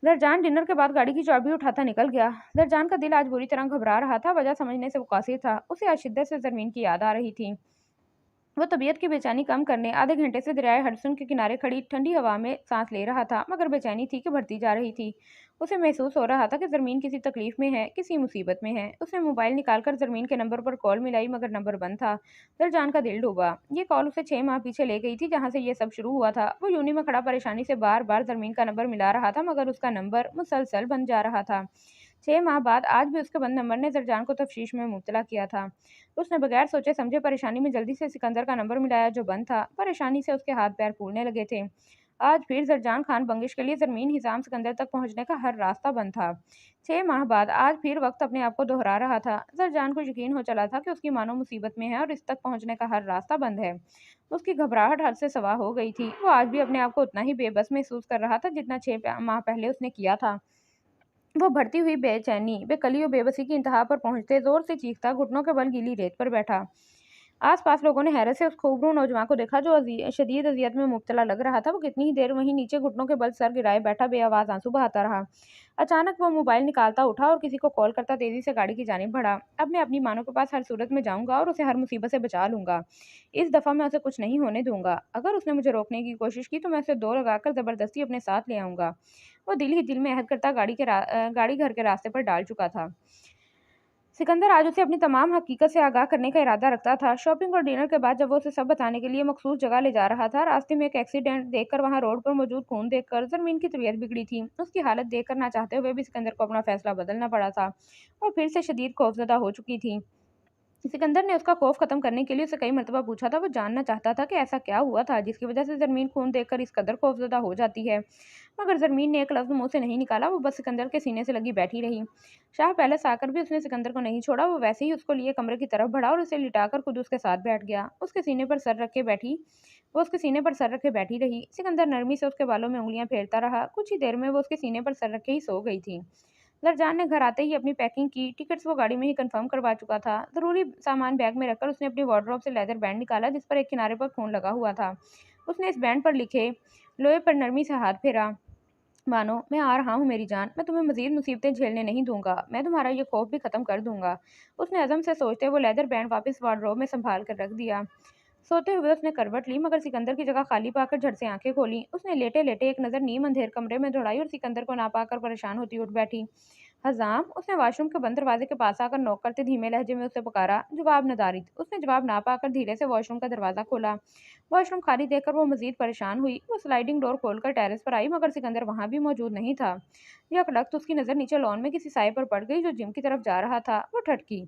जरजान डिनर के बाद गाड़ी की चाबी उठाता निकल गया। जरजान का दिल आज बुरी तरह घबरा रहा था। वजह समझने से वो कासिर था। उसे आज शिद्दत से जरमीन की याद आ रही थी। वो तबीयत की बेचैनी कम करने आधे घंटे से दरियाए हडसन के किनारे खड़ी ठंडी हवा में सांस ले रहा था, मगर बेचैनी थी कि बढ़ती जा रही थी। उसे महसूस हो रहा था कि ज़रमीन किसी तकलीफ में है, किसी मुसीबत में है। उसने मोबाइल निकालकर ज़रमीन के नंबर पर कॉल मिलाई, मगर नंबर बंद था। दिलजान का दिल डूबा। ये कॉल उसे 6 माह पीछे ले गई थी, जहाँ से ये सब शुरू हुआ था। वो यूनी में खड़ा परेशानी से बार बार ज़रमीन का नंबर मिला रहा था, मगर उसका नंबर मुसलसल बंद जा रहा था। 6 माह बाद आज भी उसके बंद नंबर ने जरजान को तफ्शीश में मुब्तला किया था। उसने बगैर सोचे समझे परेशानी में जल्दी से सिकंदर का नंबर मिलाया, जो बंद था। परेशानी से उसके हाथ पैर फूलने लगे थे। आज फिर जरजान खान बंगिश के लिए जरमीन हिसाम सिकंदर तक पहुंचने का हर रास्ता बंद था। 6 माह बाद आज फिर वक्त अपने आप को दोहरा रहा था। जरजान को यकीन हो चला था कि उसकी मानो मुसीबत में है और इस तक पहुंचने का हर रास्ता बंद है। उसकी घबराहट हद से सवा हो गई थी। वो आज भी अपने आप को उतना ही बेबस महसूस कर रहा था जितना 6 माह पहले उसने किया था। वो बढ़ती हुई बेचैनी, बेकली और बेबसी की इंतहा पर पहुंचते जोर से चीखता घुटनों के बल गीली रेत पर बैठा। आस-पास लोगों ने हैरत से उस खूबरू नौजवान को देखा जो शदीद अजियत में मुब्तला लग रहा था। वो कितनी ही देर वहीं नीचे घुटनों के बल सर गिराए बैठा बेआवाज़ आंसू बहाता रहा। अचानक वो मोबाइल निकालता उठा और किसी को कॉल करता तेज़ी से गाड़ी की जानिब बढ़ा। अब मैं अपनी मानो के पास हर सूरत में जाऊँगा और उसे हर मुसीबत से बचा लूँगा। इस दफ़ा मैं उसे कुछ नहीं होने दूँगा। अगर उसने मुझे रोकने की कोशिश की तो मैं उसे दो लगाकर ज़बरदस्ती अपने साथ ले आऊँगा। वो दिल ही दिल में अहद करता गाड़ी घर के रास्ते पर डाल चुका था। सिकंदर आज उसे अपनी तमाम हकीकत से आगाह करने का इरादा रखता था। शॉपिंग और डिनर के बाद जब वो उसे सब बताने के लिए मखसूस जगह ले जा रहा था, रास्ते में एक एक्सीडेंट देखकर वहां रोड पर मौजूद खून देखकर जरमीन की तबीयत बिगड़ी थी। उसकी हालत देखकर ना चाहते हुए भी सिकंदर को अपना फैसला बदलना पड़ा था। वो फिर से शदीद खौफजदा हो चुकी थी। सिकंदर ने उसका खौफ खत्म करने के लिए उसे कई मर्तबा पूछा था। वो जानना चाहता था कि ऐसा क्या हुआ था जिसकी वजह से जरमीन खून देखकर इस कदर खौफजदा हो जाती है। मगर जरमीन ने एक लफ्ज़ मुंह से नहीं निकाला। वो बस सिकंदर के सीने से लगी बैठी रही। शाह पैलेस आकर भी उसने सिकंदर को नहीं छोड़ा। वो वैसे ही उसको लिए कमरे की तरफ बढ़ा और उसे लिटाकर खुद उसके साथ बैठ गया। उसके सीने पर सर रखे बैठी वो उसके सीने पर सर रखे बैठी रही। सिकंदर नरमी से उसके बालों में उंगलियां फेरता रहा। कुछ ही देर में वो उसके सीने पर सर रखे ही सो गई थी। लरजान ने घर आते ही अपनी पैकिंग की। टिकट्स वो गाड़ी में ही कंफर्म करवा चुका था। ज़रूरी सामान बैग में रखकर उसने अपनी वार्डरोब से लेदर बैंड निकाला, जिस पर एक किनारे पर खून लगा हुआ था। उसने इस बैंड पर लिखे लोहे पर नरमी से हाथ फेरा। मानो, मैं आ रहा हूँ मेरी जान। मैं तुम्हें मज़ीद मुसीबतें झेलने नहीं दूँगा। मैं तुम्हारा ये खौफ भी ख़त्म कर दूँगा। उसने अज़म से सोचते वो लेदर बैंड वापस वार्डरोब में सँभाल कर रख दिया। सोते हुए उसने करवट ली, मगर सिकंदर की जगह खाली पाकर झट से आंखें खोली। उसने लेटे-लेटे एक नज़र नीम अंधेर कमरे में दौड़ाई और सिकंदर को ना पाकर परेशान होती उठ बैठी। हज़ाम, उसने वॉशरूम के बंद दरवाजे के पास आकर नॉक करते धीमे लहजे में उसे पुकारा। जवाब नदारित। उसने जवाब ना पाकर धीरे से वॉशरूम का दरवाज़ा खोला। वॉशरूम खाली देखकर वो मज़ीद परेशान हुई। वो स्लाइडिंग डोर खोलकर टेरेस पर आई, मगर सिकंदर वहाँ भी मौजूद नहीं था। यकलख्त उसकी नज़र नीचे लॉन में किसी साए पर पड़ गई जो जिम की तरफ जा रहा था। वो ठटकी।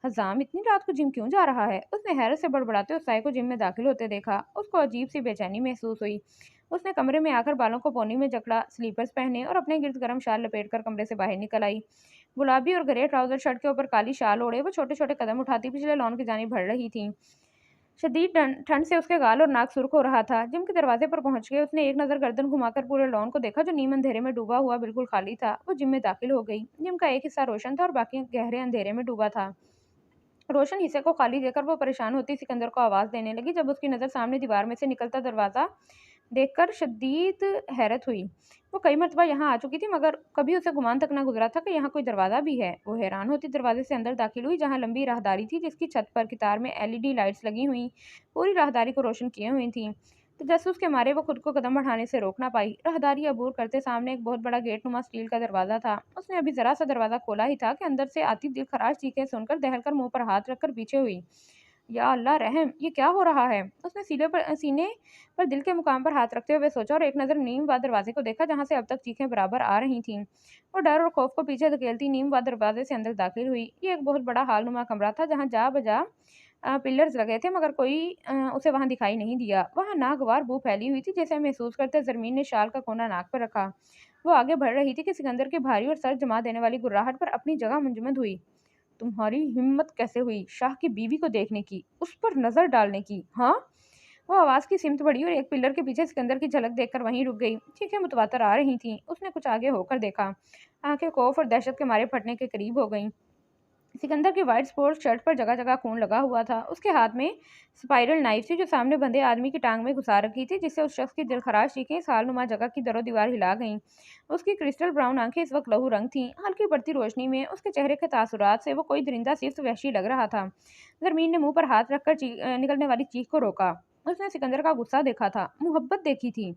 हज़ाम इतनी रात को जिम क्यों जा रहा है? उसने हैरत से बड़बड़ाते उस साए को जिम में दाखिल होते देखा। उसको अजीब सी बेचैनी महसूस हुई। उसने कमरे में आकर बालों को पोनी में जकड़ा, स्लीपर्स पहने और अपने गिर्द गर्म शाल लपेटकर कमरे से बाहर निकल आई। गुलाबी और ग्रे ट्राउजर शर्ट के ऊपर काली शाल ओढ़े वो छोटे छोटे कदम उठाती पिछले लॉन की जानिब बढ़ रही थी। शदीद ठंड से उसके गाल और नाक सुर्ख हो रहा था। जिम के दरवाजे पर पहुंच गए, उसने एक नज़र गर्दन घुमाकर पूरे लॉन को देखा जो नीम अंधेरे में डूबा हुआ बिल्कुल खाली था। वो जिम में दाखिल हो गई। जिम का एक हिस्सा रोशन था और बाकी गहरे अंधेरे में डूबा था। रोशन हिस्से को खाली देखकर वो परेशान होती सिकंदर को आवाज़ देने लगी। जब उसकी नज़र सामने दीवार में से निकलता दरवाज़ा देखकर शदीद हैरत हुई। वो कई मर्तबा यहाँ आ चुकी थी मगर कभी उसे गुमान तक ना गुजरा था कि यहाँ कोई दरवाज़ा भी है। वो हैरान होती दरवाजे से अंदर दाखिल हुई जहाँ लंबी राहदारी थी जिसकी छत पर की तार में एलईडी लाइट्स लगी हुई पूरी राहदारी को रोशन किए हुई थी। तजस्सुस के मारे वो खुद को कदम बढ़ाने से रोक ना पाई। राहदारी अबूर करते सामने एक बहुत बड़ा गेट नुमा स्टील का दरवाज़ा था। उसने अभी ज़रा सा दरवाज़ा खोला ही था कि अंदर से आती दिल खराश चीखें सुनकर दहलकर मुंह पर हाथ रखकर पीछे हुई। या अल्लाह रहम, ये क्या हो रहा है? उसने सीने पर दिल के मुकाम पर हाथ रखते हुए सोचा और एक नज़र नीम व दरवाजे को देखा जहाँ से अब तक चीखें बराबर आ रही थीं। वो डर और खौफ को पीछे धकेलती नीम व दरवाजे से अंदर दाखिल हुई। ये एक बहुत बड़ा हाल-नुमा कमरा था जहाँ जा बजा पिलर्स लगे थे मगर कोई उसे वहाँ दिखाई नहीं दिया। वहाँ नागवार बू फैली हुई थी जैसे महसूस करते ज़रमीन ने शाल का कोना नाक पर रखा। वो आगे बढ़ रही थी कि सिकंदर की भारी और सर जमा देने वाली गुर्राहट पर अपनी जगह मुंजमद हुई। तुम्हारी हिम्मत कैसे हुई शाह की बीवी को देखने की, उस पर नजर डालने की? हाँ। वो आवाज की सिमत बढ़ी और एक पिलर के पीछे सिकंदर की झलक देखकर वहीं रुक गई। चीखें मुतवातर आ रही थीं। उसने कुछ आगे होकर देखा। आंखें खौफ और दहशत के मारे फटने के करीब हो गईं। सिकंदर की वाइट स्पोर्ट्स शर्ट पर जगह जगह खून लगा हुआ था। उसके हाथ में स्पाइरल नाइफ थी जो सामने बंधे आदमी की टांग में घुसा रखी थी जिससे उस शख्स की दिलखराश चीखें सालनुमा जगह की दरो दीवार हिला गईं। उसकी क्रिस्टल ब्राउन आंखें इस वक्त लहू रंग थीं। हल्की पड़ती रोशनी में उसके चेहरे के तासुरात से वो कोई दरिंदा सिर्फ वहशी लग रहा था। जरमीन ने मुंह पर हाथ रखकर निकलने वाली चीख को रोका। उसने सिकंदर का गुस्सा देखा था, मोहब्बत देखी थी,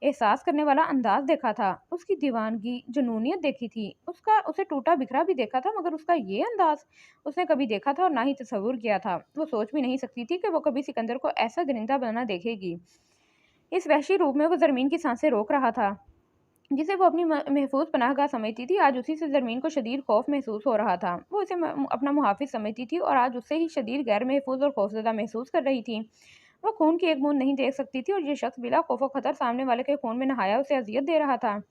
एहसास करने वाला अंदाज देखा था, उसकी दीवानगी जुनूनियत देखी थी, उसका उसे टूटा बिखरा भी देखा था मगर उसका ये अंदाज उसने कभी देखा था और ना ही तस्वुर किया था। वो सोच भी नहीं सकती थी कि वो कभी सिकंदर को ऐसा दरिंदा बना देखेगी। इस वहशी रूप में वो जरमीन की सांसें रोक रहा था जिसे वो अपनी महफूज पनाहगाह समझती थी। आज उसी से जरमीन को शदीद खौफ महसूस हो रहा था। वो उसे अपना मुहाफिज समझती थी और आज उससे ही शदीद गैर महफूज और खौफजदा महसूस कर रही थी। वो खून की एक बूंद नहीं देख सकती थी और ये शख्स बिला खौफ खतर सामने वाले के खून में नहाया उसे अजियत दे रहा था।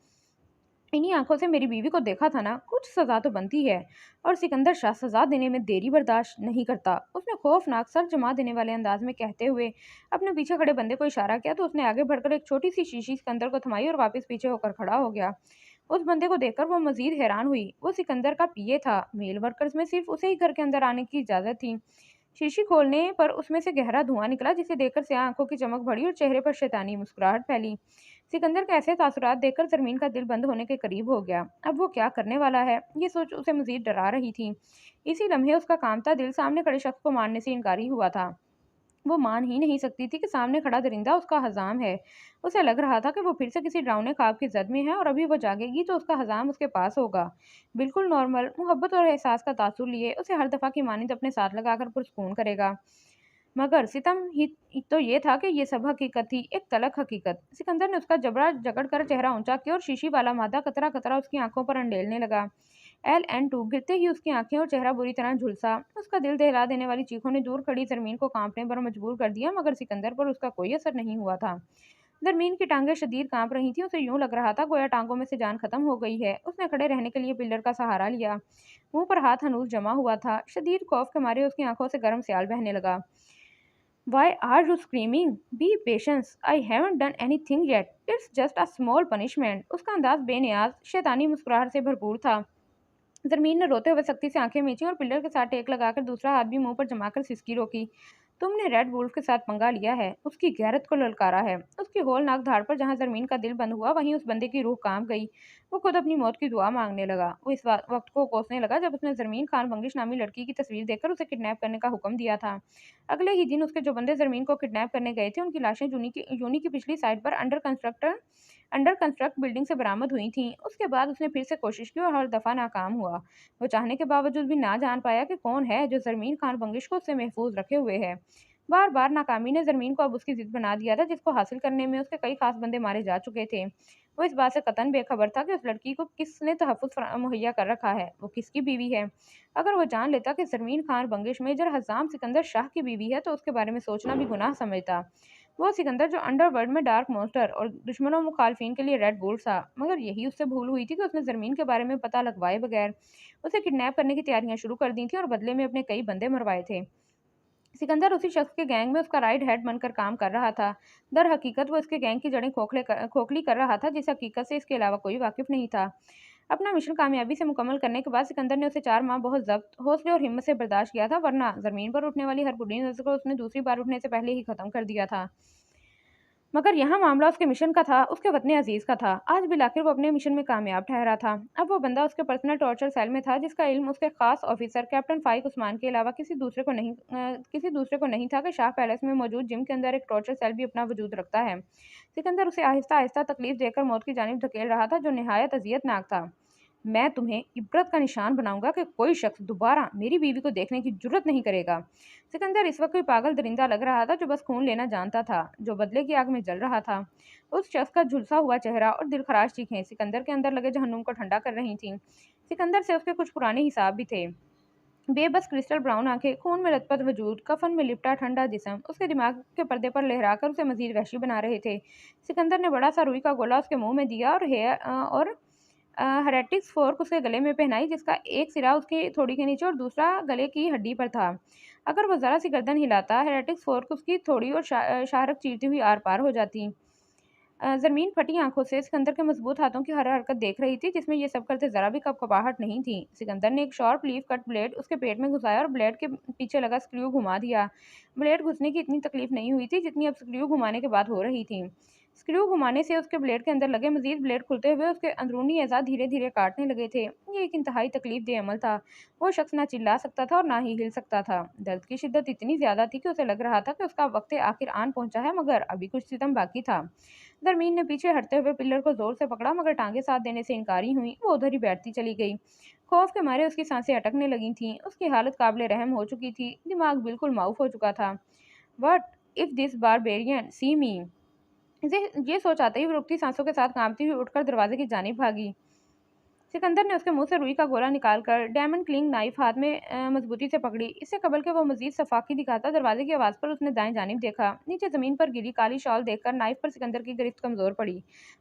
इन्हीं आंखों से मेरी बीवी को देखा था ना, कुछ सजा तो बनती है। और सिकंदर शाह सजा देने में देरी बर्दाश्त नहीं करता। उसने खौफनाक सर जमा देने वाले अंदाज में कहते हुए अपने पीछे खड़े बंदे को इशारा किया तो उसने आगे बढ़कर एक छोटी सी शीशी सिकंदर को थमाई और वापस पीछे होकर खड़ा हो गया। उस बंदे को देखकर वो मजीद हैरान हुई। वो सिकंदर का पीए था। मेल वर्कर्स में सिर्फ उसे ही घर के अंदर आने की इजाजत थी। शीशी खोलने पर उसमें से गहरा धुआं निकला जिसे देखकर स्याह आंखों की चमक बढ़ी और चेहरे पर शैतानी मुस्कुराहट फैली। सिकंदर के ऐसे तासुरात देखकर जरमीन का दिल बंद होने के करीब हो गया। अब वो क्या करने वाला है, ये सोच उसे मजीद डरा रही थी। इसी लम्हे उसका कांपता दिल सामने खड़े शख्स को मारने से इनकारी हुआ था। वो मान ही नहीं सकती थी कि सामने खड़ा दरिंदा उसका हजाम है। उसे लग रहा था कि वो फिर से किसी डरावने ख्वाब की जद में है और अभी वो जागेगी तो उसका हजाम उसके पास होगा, बिल्कुल नॉर्मल, मोहब्बत और एहसास का तासुर लिए उसे हर दफा की मानिंद अपने साथ लगाकर पुरस्कून करेगा। मगर सितम ही तो ये था कि ये सब हकीकत थी, एक तलख हकीकत। सिकंदर ने उसका जबड़ा जकड़ कर चेहरा ऊंचा किया और शीशी वाला मादा कतरा कतरा उसकी आंखों पर अंडेलने लगा। LN2 गिरते ही उसकी आंखें और चेहरा बुरी तरह झुलसा। उसका दिल दहला देने वाली चीखों ने दूर खड़ी जरमीन को कांपने पर मजबूर कर दिया मगर सिकंदर पर उसका कोई असर नहीं हुआ था। जरमीन की टांगें शदीद कांप रही थी। उसे यूं लग रहा था गोया टांगों में से जान खत्म हो गई है। उसने खड़े रहने के लिए पिलर का सहारा लिया। मुंह पर हाथ हनूस जमा हुआ था। शदीद खौफ के मारे उसकी आंखों से गर्म स्याल बहने लगा। Why are you screaming? Be patient. I haven't done anything yet. It's just a small punishment. उसका अंदाज बेनियाज शैतानी मुस्कुराहट से भरपूर था। जरमीन ने रोते हुए सख्ती से आंखें मींची और पिलर के साथ टेक लगाकर दूसरा हाथ भी मुंह पर जमाकर सिसकी रोकी। तुमने रेड वुल्फ के साथ पंगा लिया है, उसकी गैरत को ललकारा है। उसकी होलनाक धाड़ पर जहां जरमीन का दिल बंद हुआ वहीं उस बंदे की रूह कांप गई। वो खुद अपनी मौत की दुआ मांगने लगा। वो इस वक्त को कोसने लगा जब उसने जरमीन खान बंगिश नामी लड़की की तस्वीर देखकर उसे किडनैप करने का हुक्म दिया था। अगले ही दिन उसके जो बंदे जरमीन को किडनैप करने गए थे उनकी लाशें यूनी की पिछली साइड पर अंडर कंस्ट्रक्ट बिल्डिंग से बरामद हुई थीं। उसके बाद उसने फिर से कोशिश की और हर दफा नाकाम हुआ। वो चाहने के बावजूद भी ना जान पाया कि कौन है जो जरमीन खान बंगिश को उससे महफूज रखे हुए है। बार बार नाकामी ने जरमीन को अब उसकी जिद बना दिया था जिसको हासिल करने में उसके कई खास बंदे मारे जा चुके थे। वो इस बात से कतन बेखबर था कि उस लड़की को किसने तहफ़्फ़ुज़ मुहैया कर रखा है, वो किसकी बीवी है। अगर वो जान लेता कि जरमीन खान बंगिश मेजर हज़ाम सिकंदर शाह की बीवी है तो उसके बारे में सोचना भी गुनाह समझता। वो सिकंदर जो अंडरवर्ल्ड में डार्क मॉन्स्टर और दुश्मनों मुखालफिन के लिए रेड बुल था। मगर यही उससे भूल हुई थी कि उसने जरमीन के बारे में पता लगवाए बगैर उसे किडनैप करने की तैयारियां शुरू कर दी थी और बदले में अपने कई बंदे मरवाए थे। सिकंदर उसी शख्स के गैंग में उसका राइट हेड बनकर काम कर रहा था। दर हकीकत वो इसके गैंग की जड़ें खोखली कर रहा था, जिस हकीकत से इसके अलावा कोई वाकिफ नहीं था। अपना मिशन कामयाबी से मुकम्मल करने के बाद सिकंदर ने उसे 4 माह बहुत ज़ब्त, हौसले और हिम्मत से बर्दाश्त किया था, वरना ज़मीन पर उठने वाली हर बुरी नज़र को उसने दूसरी बार उठने से पहले ही ख़त्म कर दिया था। मगर यहाँ मामला उसके मिशन का था, उसके वतन अजीज़ का था। आज भी आखिर वो अपने मिशन में कामयाब ठहरा था। अब वो बंदा उसके पर्सनल टॉर्चर सेल में था, जिसका इल्म उसके खास ऑफिसर कैप्टन फाइक उस्मान के अलावा किसी दूसरे को नहीं था कि शाह पैलेस में मौजूद जिम के अंदर एक टॉर्चर सेल भी अपना वजूद रखता है। सिकंदर उसे आहिस्ता आहिस्ता तकलीफ देकर मौत की जानिब धकेल रहा था, जो निहायत अजियतनाक था। मैं तुम्हें इबरत का निशान बनाऊंगा कि कोई शख्स दोबारा मेरी बीवी को देखने की जुर्रत नहीं करेगा। सिकंदर इस वक्त कोई पागल दरिंदा लग रहा था, जो बस खून लेना जानता था, जो बदले की आग में जल रहा था। उस शख्स का झुलसा हुआ चेहरा और दिलखराश चीखें सिकंदर के अंदर लगे जहन्नुम को ठंडा कर रही थीं। सिकंदर से उसके कुछ पुराने हिसाब भी थे। बेबस क्रिस्टल ब्राउन आंखें, खून में लथपथ वजूद, कफन में लिपटा ठंडा जिस्म उसके दिमाग के पर्दे पर लहराकर उसे मजीद वहशी बना रहे थे। सिकंदर ने बड़ा सा रुई का गोला उसके मुंह में दिया और हेरेटिक्स फोर्क उसके गले में पहनाई, जिसका एक सिरा उसकी थोड़ी के नीचे और दूसरा गले की हड्डी पर था। अगर वो जरा सी गर्दन हिलाता, हेरेटिक्स फोर्क उसकी थोड़ी और शाहरक चीरती हुई आर पार हो जाती। ज़रमीन फटी आंखों से सिकंदर के मजबूत हाथों की हर हरकत देख रही थी, जिसमें ये सब करते ज़रा भी कपकपाहट नहीं थी। सिकंदर ने एक शॉर्प लीफ कट ब्लेड उसके पेट में घुसाया और ब्लेड के पीछे लगा स्क्रू घुमा दिया। ब्लेड घुसने की इतनी तकलीफ नहीं हुई थी, जितनी अब स्क्रू घुमाने के बाद हो रही थी। स्क्रू घुमाने से उसके ब्लेड के अंदर लगे मजीद ब्लेड खुलते हुए उसके अंदरूनी एज़ा धीरे धीरे काटने लगे थे। ये एक इंतहाई तकलीफ दे अमल था। वो शख्स ना चिल्ला सकता था और ना ही हिल सकता था। दर्द की शिद्दत इतनी ज़्यादा थी कि उसे लग रहा था कि उसका वक्त आखिर आन पहुंचा है, मगर अभी कुछ सितम बाकी था। दरमीन ने पीछे हटते हुए पिलर को जोर से पकड़ा, मगर टांगे साथ देने से इनकारी हुई। वो उधर ही बैठती चली गई। खौफ के मारे उसकी सांसें अटकने लगी थीं। उसकी हालत काबिले रहम हो चुकी थी। दिमाग बिल्कुल माऊफ हो चुका था। वट इफ दिस बारबेरियन सी मी, ये सोच आते ही वो रुकती सांसों के साथ कांपती हुई उठकर दरवाजे की जानिब भागी। सिकंदर ने उसके मुंह से रुई का गोला निकालकर डायमंड क्लिंग नाइफ हाथ में मजबूती से पकड़ी। इससे कबल के वो मजीद सफाकी दिखाता, दरवाजे की आवाज़ पर उसने दाएं जानिब देखा। नीचे ज़मीन पर गिरी काली शॉल देखकर नाइफ पर सिकंदर की गिरफ्त कमज़ोर पड़ी।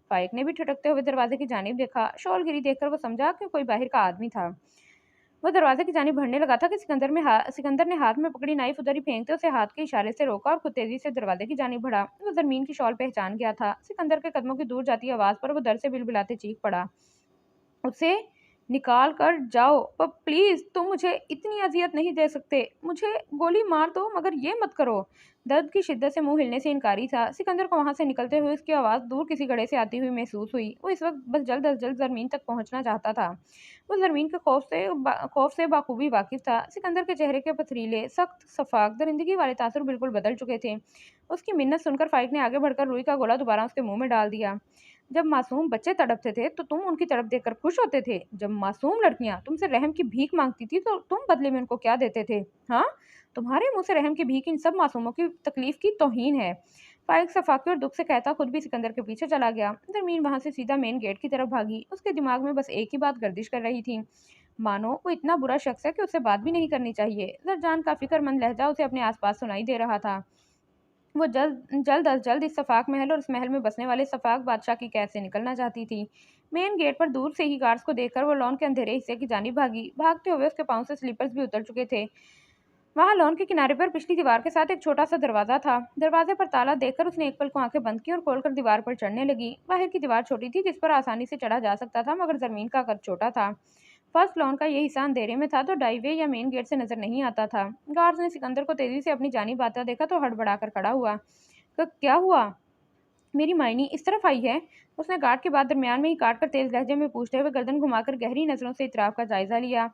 फाइक ने भी ठिठकते हुए दरवाजे की जानिब देखा। शॉल गिरी देखकर वो समझा कि कोई बाहर का आदमी था। वो दरवाजे की जानिब बढ़ने लगा था कि सिकंदर ने हाथ में पकड़ी नाइफ उधर ही फेंकते उसे हाथ के इशारे से रोका और खुद तेजी से दरवाजे की जानिब बढ़ा। वो जरमीन की शॉल पहचान गया था। सिकंदर के कदमों की दूर जाती आवाज़ पर वो दर्द से बिलबिलाते चीख पड़ा। उसे निकाल कर जाओ, पर प्लीज़ तुम मुझे इतनी अज़ियत नहीं दे सकते। मुझे गोली मार दो, मगर ये मत करो। दर्द की शिद्दत से मुंह हिलने से इनकारी था। सिकंदर को वहां से निकलते हुए उसकी आवाज़ दूर किसी गड्ढे से आती हुई महसूस हुई। वो इस वक्त बस जल्द अज जल्द ज़रमीन तक पहुंचना चाहता था। वो ज़रमीन के खौफ से बाखूबी वाकिफ था। सिकंदर के चेहरे के पथरीले, सख्त, शफाक, दरिंदगी वाले तासुर बिल्कुल बदल चुके थे। उसकी मिन्नत सुनकर फाइक ने आगे बढ़कर रुई का गोला दोबारा उसके मुंह में डाल दिया। जब मासूम बच्चे तड़पते थे तो तुम उनकी तरफ देखकर खुश होते थे। जब मासूम लड़कियां तुमसे रहम की भीख मांगती थी तो तुम बदले में उनको क्या देते थे? हाँ, तुम्हारे मुंह से रहम की भीख इन सब मासूमों की तकलीफ की तौहीन है। फाइक सफाकी और दुख से कहता खुद भी सिकंदर के पीछे चला गया। दरमीन वहां से सीधा मेन गेट की तरफ भागी। उसके दिमाग में बस एक ही बात गर्दिश कर रही थी। मानो वो इतना बुरा शख्स है कि उससे बात भी नहीं करनी चाहिए। जरजान का फिक्रमंद लहजा उसे अपने आसपास सुनाई दे रहा था। वो जल्द जल्द अज जल्द इस सफाक महल और इस महल में बसने वाले सफाक बादशाह की कैद से निकलना चाहती थी। मेन गेट पर दूर से ही गार्ड्स को देखकर वो लॉन के अंधेरे हिस्से की जानिब भागी। भागते हुए उसके पांव से स्लीपर्स भी उतर चुके थे। वहां लॉन के किनारे पर पिछली दीवार के साथ एक छोटा सा दरवाजा था। दरवाजे पर ताला देखकर उसने एक पल को आंखें बंद की और खोलकर दीवार पर चढ़ने लगी। बाहर की दीवार छोटी थी, जिस पर आसानी से चढ़ा जा सकता था, मगर जमीन का कद छोटा था। फर्स्ट लॉन का ये हिस्सा अंधेरे में था, तो ड्राइवे या मेन गेट से नजर नहीं आता था। गार्ड्स ने सिकंदर को तेजी से अपनी जानिब आता देखा तो हड़बड़ाकर खड़ा हुआ। क्या हुआ? मेरी मायनी इस तरफ आई है? उसने गार्ड के बाद दरमियान में ही काट कर तेज लहजे में पूछते हुए गर्दन घुमाकर गहरी नजरों से इतराफ का जायजा लिया।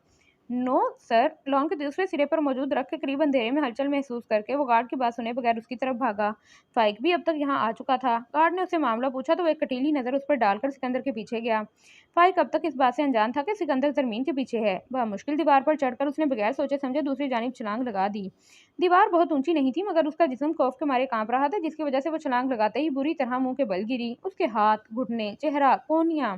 No sir. लॉन के दूसरे सिरे पर मौजूद रख के करीब अंधेरे में हलचल महसूस करके वो गार्ड की बात सुने बगैर उसकी तरफ भागा। फाइक भी अब तक यहाँ आ चुका था। गार्ड ने उससे मामला पूछा तो वो एक कटीली नजर उस पर डालकर सिकंदर के पीछे गया। फाइक अब तक इस बात से अनजान था कि सिकंदर जमीन के पीछे है। वह मुश्किल दीवार पर चढ़कर उसने बगैर सोचे समझे दूसरी जानिब छलांग लगा दी। दीवार बहुत ऊंची नहीं थी, मगर उसका जिस्म खौफ के मारे कांप रहा था, जिसकी वजह से वो छलांग लगाते ही बुरी तरह मुंह के बल गिरी। उसके हाथ, घुटने, चेहरा, कोहनियां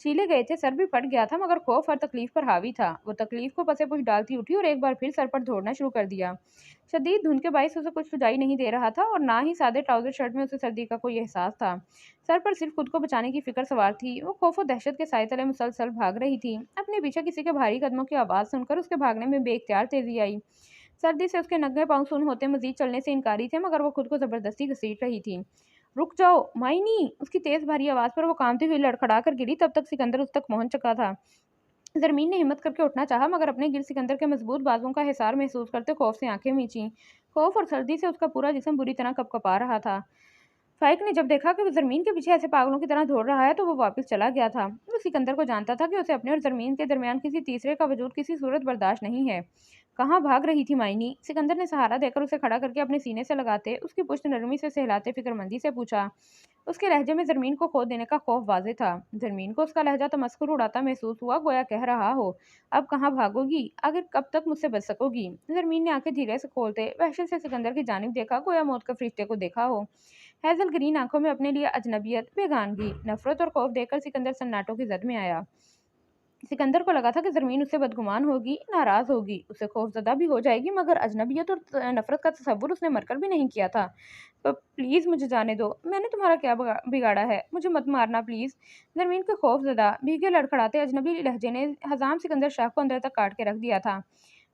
छीले गए थे, सर भी फट गया था, मगर खौफ और तकलीफ पर हावी था। वो तकलीफ को पसे पुछ डालती उठी और एक बार फिर सर पर दौड़ना शुरू कर दिया। शदीद धुंध के बायस उसे कुछ सुझाई नहीं दे रहा था और ना ही सादे ट्राउजर शर्ट में उसे सर्दी का कोई एहसास था। सर पर सिर्फ खुद को बचाने की फिक्र सवार थी। वो खौफ और दहशत के साए तले मुसलसल भाग रही थी। अपने पीछे किसी के भारी कदमों की आवाज़ सुनकर उसके भागने में बेख्तियार तेजी आई। सर्दी से उसके नंगे पाँव सुन्न होते मजीद चलने से इनकारी थे, मगर वो खुद को जबरदस्ती घसीट रही थी। रुक जाओ माइनी! उसकी तेज भारी आवाज पर वो कांपती हुई लड़खड़ा कर गिरी। तब तक सिकंदर उस तक पहुंच चुका था। जरमीन ने हिम्मत करके उठना चाहा, मगर अपने गिर सिकंदर के मजबूत बाजुओं का हिसार महसूस करते खौफ से आंखें मींची। खौफ और सर्दी से उसका पूरा जिस्म बुरी तरह कपकपा रहा था। फाइक ने जब देखा कि वो जरमीन के पीछे ऐसे पागलों की तरह दौड़ रहा है, तो वो वापस चला गया था। वो सिकंदर को जानता था कि उसे अपने और जरमीन के दरमियान किसी तीसरे का वजूद किसी सूरत बर्दाश्त नहीं है। कहाँ भाग रही थी मायनी? सिकंदर ने सहारा देकर उसे खड़ा करके अपने सीने से लगाते उसकी पुश्त नरमी से सहलाते फिक्रमंदी से पूछा। उसके लहजे में जरमीन को खो देने का खौफ वाज़ेह था। जरमीन को उसका लहजा तमस्कुर उड़ाता महसूस हुआ, गोया कह रहा हो, अब कहाँ भागोगी? आखिर कब तक मुझसे बच सकोगी? जरमीन ने आंखें धीरे से खोलते वहशत से सिकंदर की जानिब देखा, गोया मौत के फरिश्ते को देखा हो। हैजल ग्रीन आंखों में अपने लिए अजनबियत, बेगानगी, नफरत और खौफ देखकर सिकंदर सन्नाटों की जद में आया। सिकंदर को लगा था कि ज़रमीन उससे बदगुमान होगी, नाराज़ होगी, उससे खौफज़दा भी हो जाएगी, मगर अजनबियत और नफ़रत का तसव्वुर उसने मरकर भी नहीं किया था। तो प्लीज़ मुझे जाने दो, मैंने तुम्हारा क्या बिगाड़ा है? मुझे मत मारना प्लीज़। ज़रमीन के खौफज़दा, भीगे लड़खड़ाते अजनबी लहजे ने हज़ाम सिकंदर शाह को अंदर तक काट के रख दिया था।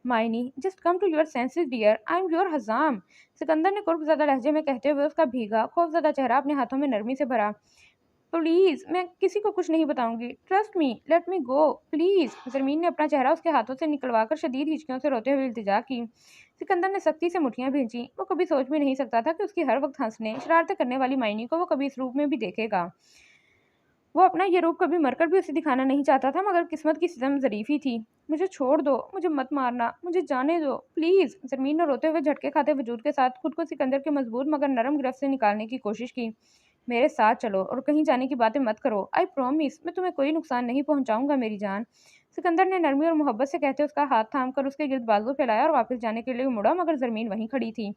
Maini, just come to your senses dear, I am your Hazam. Sikandar ने कुर्बज़दा लहजे में कहते हुए उसका भीगा खौफज़दा चेहरा अपने हाथों में नरमी से भरा। प्लीज, मैं किसी को कुछ नहीं बताऊंगी। Trust me, let me go please. Zarmeen ने अपना चेहरा उसके हाथों से निकलवाकर शदीद हिचकियों से रोते हुए इल्तिजा की। सिकंदर ने सख्ती से मुठ्ठियां भींची। वो कभी सोच भी नहीं सकता था कि उसकी हर वक्त हंसने शरारतें करने वाली मायनी को वो कभी इस रूप में भी देखेगा। वो अपना ये रूप कभी मरकर भी उसे दिखाना नहीं चाहता था, मगर किस्मत की सितम ज़रीफ़ी थी। मुझे छोड़ दो, मुझे मत मारना, मुझे जाने दो प्लीज़। ज़रमीन ने रोते हुए झटके खाते वजूद के साथ खुद को सिकंदर के मजबूत मगर नरम गिरफ्त से निकालने की कोशिश की। मेरे साथ चलो और कहीं जाने की बातें मत करो। आई प्रॉमिस, मैं तुम्हें कोई नुकसान नहीं पहुंचाऊंगा मेरी जान। सिकंदर ने नरमी और मोहब्बत से कहते उसका हाथ थाम कर उसके गिर्द बाजू फैलाया और वापस जाने के लिए मुड़ा, मगर ज़रमीन वहीं खड़ी थी।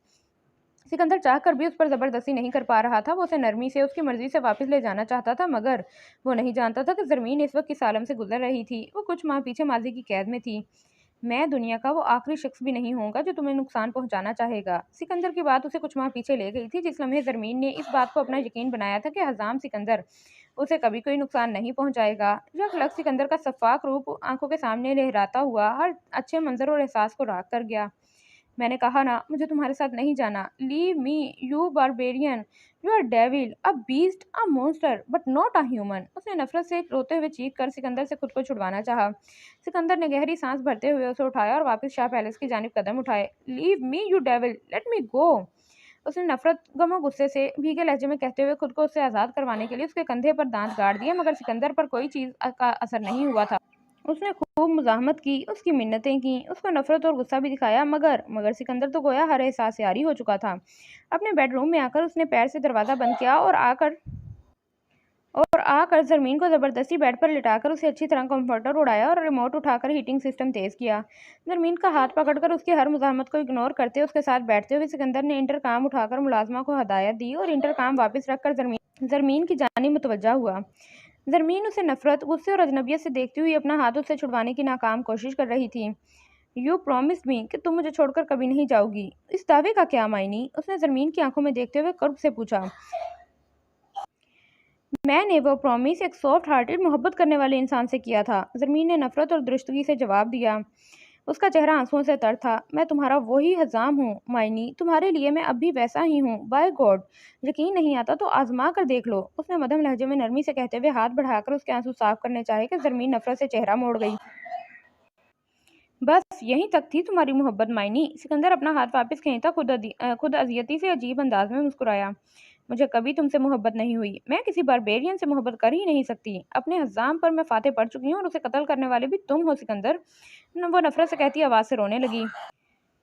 सिकंदर चाहकर भी उस पर ज़बरदस्ती नहीं कर पा रहा था। वो उसे नरमी से उसकी मर्ज़ी से वापस ले जाना चाहता था, मगर वो नहीं जानता था कि ज़रमीन इस वक्त किस आलम से गुजर रही थी। वो कुछ माह पीछे माजी की कैद में थी। मैं दुनिया का वो आखिरी शख्स भी नहीं होऊंगा जो तुम्हें नुकसान पहुंचाना चाहेगा। सिकंदर की बात उसे कुछ माह पीछे ले गई थी, जिस लम्हे ज़रमीन ने इस बात को अपना यकीन बनाया था कि हज़ाम सिकंदर उसे कभी कोई नुकसान नहीं पहुंचाएगा। जब लग सिकंदर का सफाक रूप आंखों के सामने लहराता हुआ हर अच्छे मंजर और एहसास को राख कर गया। मैंने कहा ना, मुझे तुम्हारे साथ नहीं जाना। Leave me you barbarian, you are devil, a beast, a monster, but not a human. उसने नफरत से रोते हुए चीख कर सिकंदर से खुद को छुड़वाना चाहा। सिकंदर ने गहरी सांस भरते हुए उसे उठाया और वापस शाह पैलेस की जानिब कदम उठाए। Leave me you devil, let me go. उसने नफरत गम और गुस्से से भीगे लहजे में कहते हुए खुद को उससे आज़ाद करवाने के लिए उसके कंधे पर दांत गाड़ दिए, मगर सिकंदर पर कोई चीज़ का असर नहीं हुआ था। उसने खूब मुज़ाहमत की, उसकी मिन्नतें की, उसको नफ़रत और गुस्सा भी दिखाया, मगर सिकंदर तो गोया हर एहसास से आरी हो चुका था। अपने बेडरूम में आकर उसने पैर से दरवाज़ा बंद किया और आकर ज़रमीन को ज़बरदस्ती बेड पर लिटाकर उसे अच्छी तरह कंफर्टर उड़ाया और रिमोट उठाकर हीटिंग सिस्टम तेज़ किया। ज़रमीन का हाथ पकड़कर उसकी हर मुज़ाहमत को इग्नोर करते उसके साथ बैठते हुए सिकंदर ने इंटरकाम उठाकर मुलाजमा को हदायत दी और इंटरकाम वापस रखकर ज़रमीन की जानिब मुतवज्जा हुआ। ज़रमीन उसे नफरत, गुस्से और अजनबियत से देखती हुई अपना हाथ उससे छुड़वाने की नाकाम कोशिश कर रही थी। यू प्रॉमिस मी कि तुम मुझे छोड़कर कभी नहीं जाओगी। इस दावे का क्या मायनी? उसने ज़रमीन की आंखों में देखते हुए कर्ब से पूछा। मैंने वो प्रॉमिस एक सॉफ्ट हार्टेड मोहब्बत करने वाले इंसान से किया था। ज़रमीन ने नफरत और दुरुस्तगी से जवाब दिया। उसका चेहरा आंसुओं से तर था। मैं तुम्हारा वही हज़ाम हूँ मायनी, तुम्हारे लिए मैं अब भी वैसा ही हूँ। बाय गॉड, यकीन नहीं आता तो आजमा कर देख लो। उसने मध्यम लहजे में नरमी से कहते हुए हाथ बढ़ाकर उसके आंसू साफ करने चाहे कि ज़रमीन नफरत से चेहरा मोड़ गई। बस यहीं तक थी तुम्हारी मोहब्बत मायनी। सिकंदर अपना हाथ वापस खींचता खुद अजियती से अजीब अंदाज में मुस्कुराया। मुझे कभी तुमसे मोहब्बत नहीं हुई। मैं किसी बारबेरियन से मोहब्बत कर ही नहीं सकती। अपने हज़ाम पर मैं फाते पड़ चुकी हूँ और उसे कत्ल करने वाले भी तुम हो सिकंदर। वो नफरत से कहती आवाज़ से रोने लगी।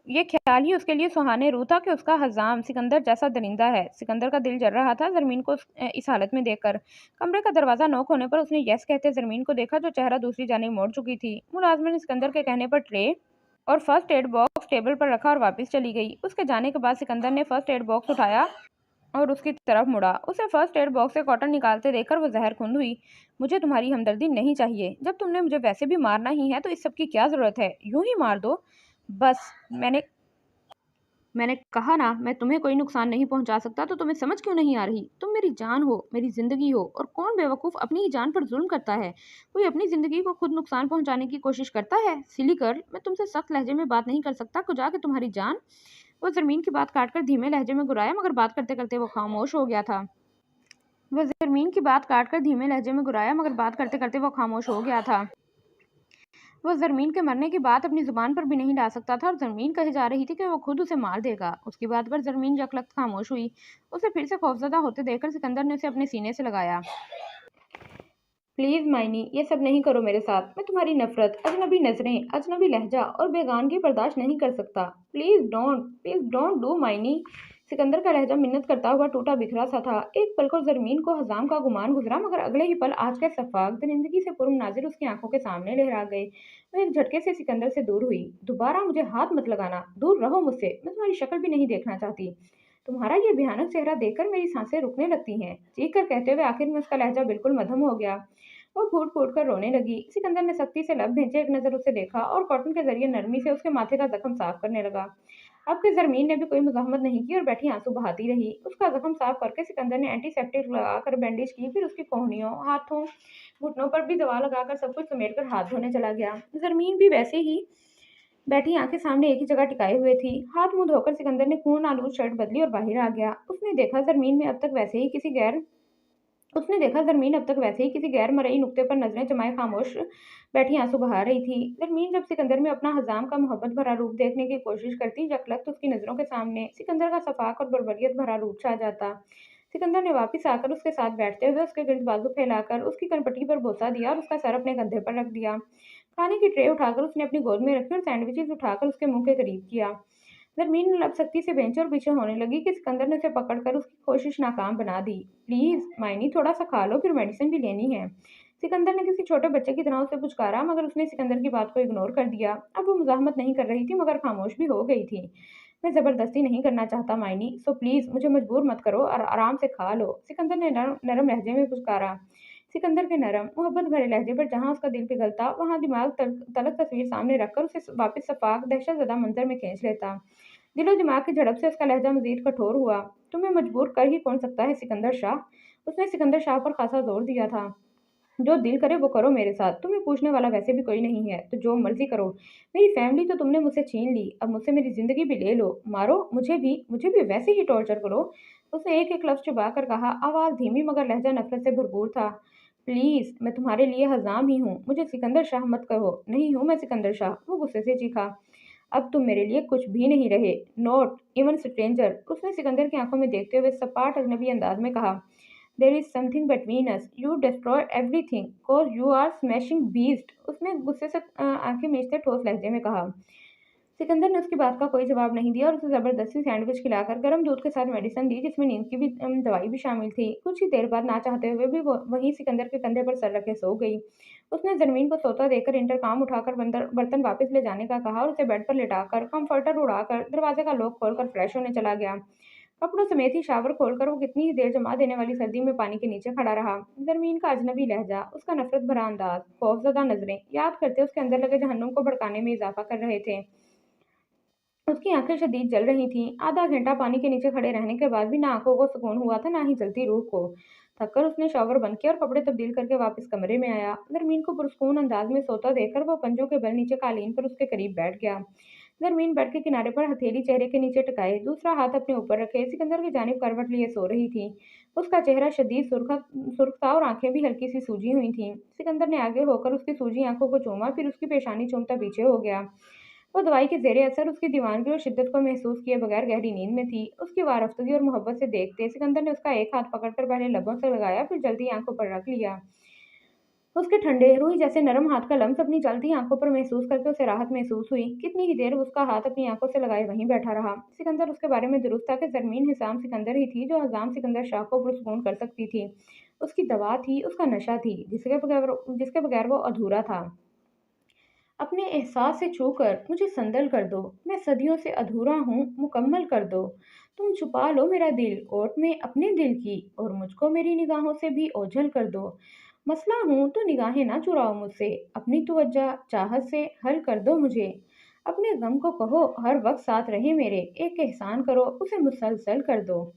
ये ख्याल ही उसके लिए सुहाने रूह था कि उसका हज़ाम सिकंदर जैसा दरिंदा है। सिकंदर का दिल जल रहा था ज़रमीन को इस हालत में देखकर। कमरे का दरवाज़ा नॉक होने पर उसने यस कहते ज़रमीन को देखा, जो चेहरा दूसरी जानिब मोड़ चुकी थी। मुलाज़िम ने सिकंदर के कहने पर ट्रे और फर्स्ट एड बॉक्स टेबल पर रखा और वापस चली गई। उसके जाने के बाद सिकंदर ने फर्स्ट एड बॉक्स उठाया और उसकी तरफ मुड़ा। उसे फर्स्ट एड बॉक्स से कॉटन निकालते देखकर वो जहर खुंद हुई। मुझे तुम्हारी हमदर्दी नहीं चाहिए। जब तुमने मुझे वैसे भी मारना ही है तो इस सब की क्या ज़रूरत है? यूं ही मार दो बस। मैंने मैंने कहा ना, मैं तुम्हें कोई नुकसान नहीं पहुंचा सकता, तो तुम्हें समझ क्यों नहीं आ रही? तुम मेरी जान हो, मेरी जिंदगी हो, और कौन बेवकूफ अपनी ही जान पर जुल्म करता है? कोई अपनी जिंदगी को खुद नुकसान पहुंचाने की कोशिश करता है? सिली गर्ल, मैं तुमसे सख्त लहजे में बात नहीं कर सकता, कुछ जाके तुम्हारी जान। वो जरमीन की बात काटकर धीमे लहजे में गुर्राया, मगर बात करते करते वो खामोश हो गया था। वह जरमीन की बात काटकर धीमे लहजे में गुर्राया, मगर बात करते करते वो खामोश हो गया था। वो ज़रमीन के मरने की बात अपनी ज़ुबान पर भी नहीं ला सकता था, और ज़रमीन कहे जा रही थी कि वो खुद उसे मार देगा। उसकी बात पर ज़रमीन यकलख्त खामोश हुई। उसे फिर से खौफज़दा होते देखकर सिकंदर ने उसे अपने सीने से लगाया। प्लीज़ मायनी, ये सब नहीं करो मेरे साथ। मैं तुम्हारी नफ़रत, अजनबी नज़रें, अजनबी लहजा और बेगानगी बर्दाश्त नहीं कर सकता। Please don't do Mayani. Sikandar का लहजा मिन्नत करता हुआ टूटा बिखरा सा था। एक पल को ज़रमीन को हज़ाम का गुमान गुजरा, मगर अगले ही पल आज के सफ़ाक दरिंदगी से पुरमनाज़िर उसकी आंखों के सामने लहरा गए। वह एक झटके से सिकंदर से दूर हुई। दोबारा मुझे हाथ मत लगाना, दूर रहो मुझसे। मैं तुम्हारी शक्ल भी नहीं देखना चाहती। तुम्हारा ये भयानक चेहरा देखकर मेरी सांसें रुकने लगती हैं। चीख कर कहते हुए आखिर में उसका लहजा बिल्कुल मध्यम हो गया। वो फूट फूट कर रोने लगी। सिकंदर ने सख्ती से लब भेजे एक नजर उसे देखा, और कॉटन के जरिए नरमी से उसके माथे का जख्म साफ करने लगा। अब कि जरमीन ने भी कोई मुजाहमत नहीं की और बैठी आंसू बहाती रही। उसका जख्म साफ करके सिकंदर ने एंटीसेप्टिक लगाकर बैंडेज की, फिर उसकी कोहनियों, हाथों, घुटनों पर भी दवा लगाकर सब कुछ समेट कर हाथ धोने चला गया। जरमीन भी वैसे ही बैठी आंखें सामने एक ही जगह टिकाए हुए थी। हाथ मुंह धोकर सिकंदर ने खून आलूद शर्ट बदली और बाहर आ गया। उसने देखा ज़रमीन अब तक वैसे ही किसी गैर मरई नुक्ते पर नज़रें जमाए खामोश बैठी आंसू बहा रही थी। ज़रमीन जब सिकंदर में अपना हज़ाम का मोहब्बत भरा रूप देखने की कोशिश करती, यकलख्त उसकी नज़रों के सामने सिकंदर का सफाक और बर्बरियत भरा रूप छा जाता। सिकंदर ने वापस आकर उसके साथ बैठते हुए उसके गिर्द बाजू फैलाकर उसकी कनपटी पर बोसा दिया और उसका सर अपने कंधे पर रख दिया। खाने की ट्रे उठाकर उसने अपनी गोद में रखी और सैंडविचेस उठाकर उसके मुंह के करीब किया। ज़रमीन लब सख्ती से बेंच और पीछे होने लगी कि सिकंदर ने उसे पकड़कर उसकी कोशिश नाकाम बना दी। प्लीज़ मायनी, थोड़ा सा खा लो, फिर मेडिसिन भी लेनी है। सिकंदर ने किसी छोटे बच्चे की तरह उसे पुचकारा, मगर उसने सिकंदर की बात को इग्नोर कर दिया। अब वो मुज़ाहमत नहीं कर रही थी, मगर खामोश भी हो गई थी। मैं ज़बरदस्ती नहीं करना चाहता मायनी, सो प्लीज़ मुझे मजबूर मत करो और आराम से खा लो। सिकंदर ने नरम नरम लहजे में पुचकारा। सिकंदर के नरम, मोहब्बत भरे लहजे पर जहाँ उसका दिल पिघलता, वहाँ दिमाग तलक तस्वीर सामने रखकर उसे वापस सफाक दहशतज़दा मंजर में खींच लेता। दिलो दिमाग की झड़प से उसका लहजा मजीद कठोर हुआ। तुम्हें मजबूर कर ही कौन सकता है सिकंदर शाह? उसने सिकंदर शाह पर खासा जोर दिया था। जो दिल करे वो करो मेरे साथ, तुम्हें पूछने वाला वैसे भी कोई नहीं है, तो जो मर्जी करो। मेरी फैमिली तो तुमने मुझसे छीन ली, अब मुझसे मेरी जिंदगी भी ले लो। मारो मुझे भी वैसे ही टॉर्चर करो। उसने एक एक लफ्ज चुबा कर कहा, आवाज धीमी मगर लहजा नफरत से भरपूर था। प्लीज, मैं तुम्हारे लिए हजाम ही हूँ, मुझे सिकंदर शाह मत कहो। नहीं हूँ मैं सिकंदर शाह, वो गुस्से से चीखा। अब तुम मेरे लिए कुछ भी नहीं रहे, नॉट इवन स्ट्रेंजर। उसने सिकंदर की आंखों में देखते हुए सपाट अजनबी अंदाज में कहा, there is something between us, you destroy everything cause you are smashing beast. उसने गुस्से से आंखें मीचते ठोस लहजे में कहा। सिकंदर ने उसकी बात का कोई जवाब नहीं दिया और उसे जबरदस्ती सैंडविच खिलाकर गर्म दूध के साथ मेडिसिन दी, जिसमें नींद की भी दवाई भी शामिल थी। कुछ ही देर बाद ना चाहते हुए भी वो वहीं सिकंदर के कंधे पर सर रखे सो गई। उसने जरमीन को सोता देकर इंटरकॉम उठाकर बर्तन वापस ले जाने का कहा और उसे बेड पर लिटाकर कंफर्टर उड़ाकर दरवाजे का लॉक खोलकर फ्रेश होने चला गया। कपड़ों समेत ही शावर खोलकर वो कितनी ही देर जमा देने वाली सर्दी में पानी के नीचे खड़ा रहा। जरमीन का अजनबी लहजा, उसका नफरत भरा अंदाज, खौफजदा नजरें याद करते उसके अंदर लगे जहन्नुम को भड़काने में इजाफा कर रहे थे। उसकी आंखें शदीद जल रही थीं। आधा घंटा पानी के नीचे खड़े रहने के बाद भी ना आंखों को सुकून हुआ था, ना ही जलती रूह को। थककर उसने शॉवर बंद किया और कपड़े तब्दील करके वापस कमरे में आया। जरमीन को पुरसकून अंदाज में सोता देखकर वो पंजों के बल नीचे कालीन पर उसके करीब बैठ गया। जरमीन बेड के किनारे पर हथेली चेहरे के नीचे टिकाए, दूसरा हाथ अपने ऊपर रखे सिकंदर की जानिब करवट लिए सो रही थी। उसका चेहरा शदीद सुर्ख था और आंखें भी हल्की सी सूजी हुई थीं। सिकंदर ने आगे होकर उसकी सूजी आंखों को चूमा, फिर उसकी पेशानी चूमता पीछे हो गया। वो दवाई के ज़ेरे असर उसकी दीवानगी और शिद्दत को महसूस किए बगैर गहरी नींद में थी। उसकी वारफ्तगी और मोहब्बत से देखते सिकंदर ने उसका एक हाथ पकड़कर पहले लबों से लगाया, फिर जल्दी आंखों पर रख लिया। उसके ठंडे रुई जैसे नरम हाथ का लम्स अपनी जलती आंखों पर महसूस करके उसे राहत महसूस हुई। कितनी ही देर वो उसका हाथ अपनी आंखों से लगाए वहीं बैठा रहा। सिकंदर उसके बारे में दुरुस्त था कि जरमीन हिसाम सिकंदर ही थी जो हजाम सिकंदर शाह को पुरसकून कर सकती थी। उसकी दवा थी, उसका नशा थी, जिसके बगैर वो अधूरा था। अपने एहसास से छूकर मुझे संदल कर दो, मैं सदियों से अधूरा हूँ, मुकम्मल कर दो। तुम छुपा लो मेरा दिल कोट में अपने दिल की, और मुझको मेरी निगाहों से भी ओझल कर दो। मसला हूँ तो निगाहें ना चुराओ मुझसे, अपनी तवज्जो चाहत से हल कर दो मुझे। अपने गम को कहो, हर वक्त साथ रहे मेरे, एक एहसान करो, उसे मुसलसल कर दो।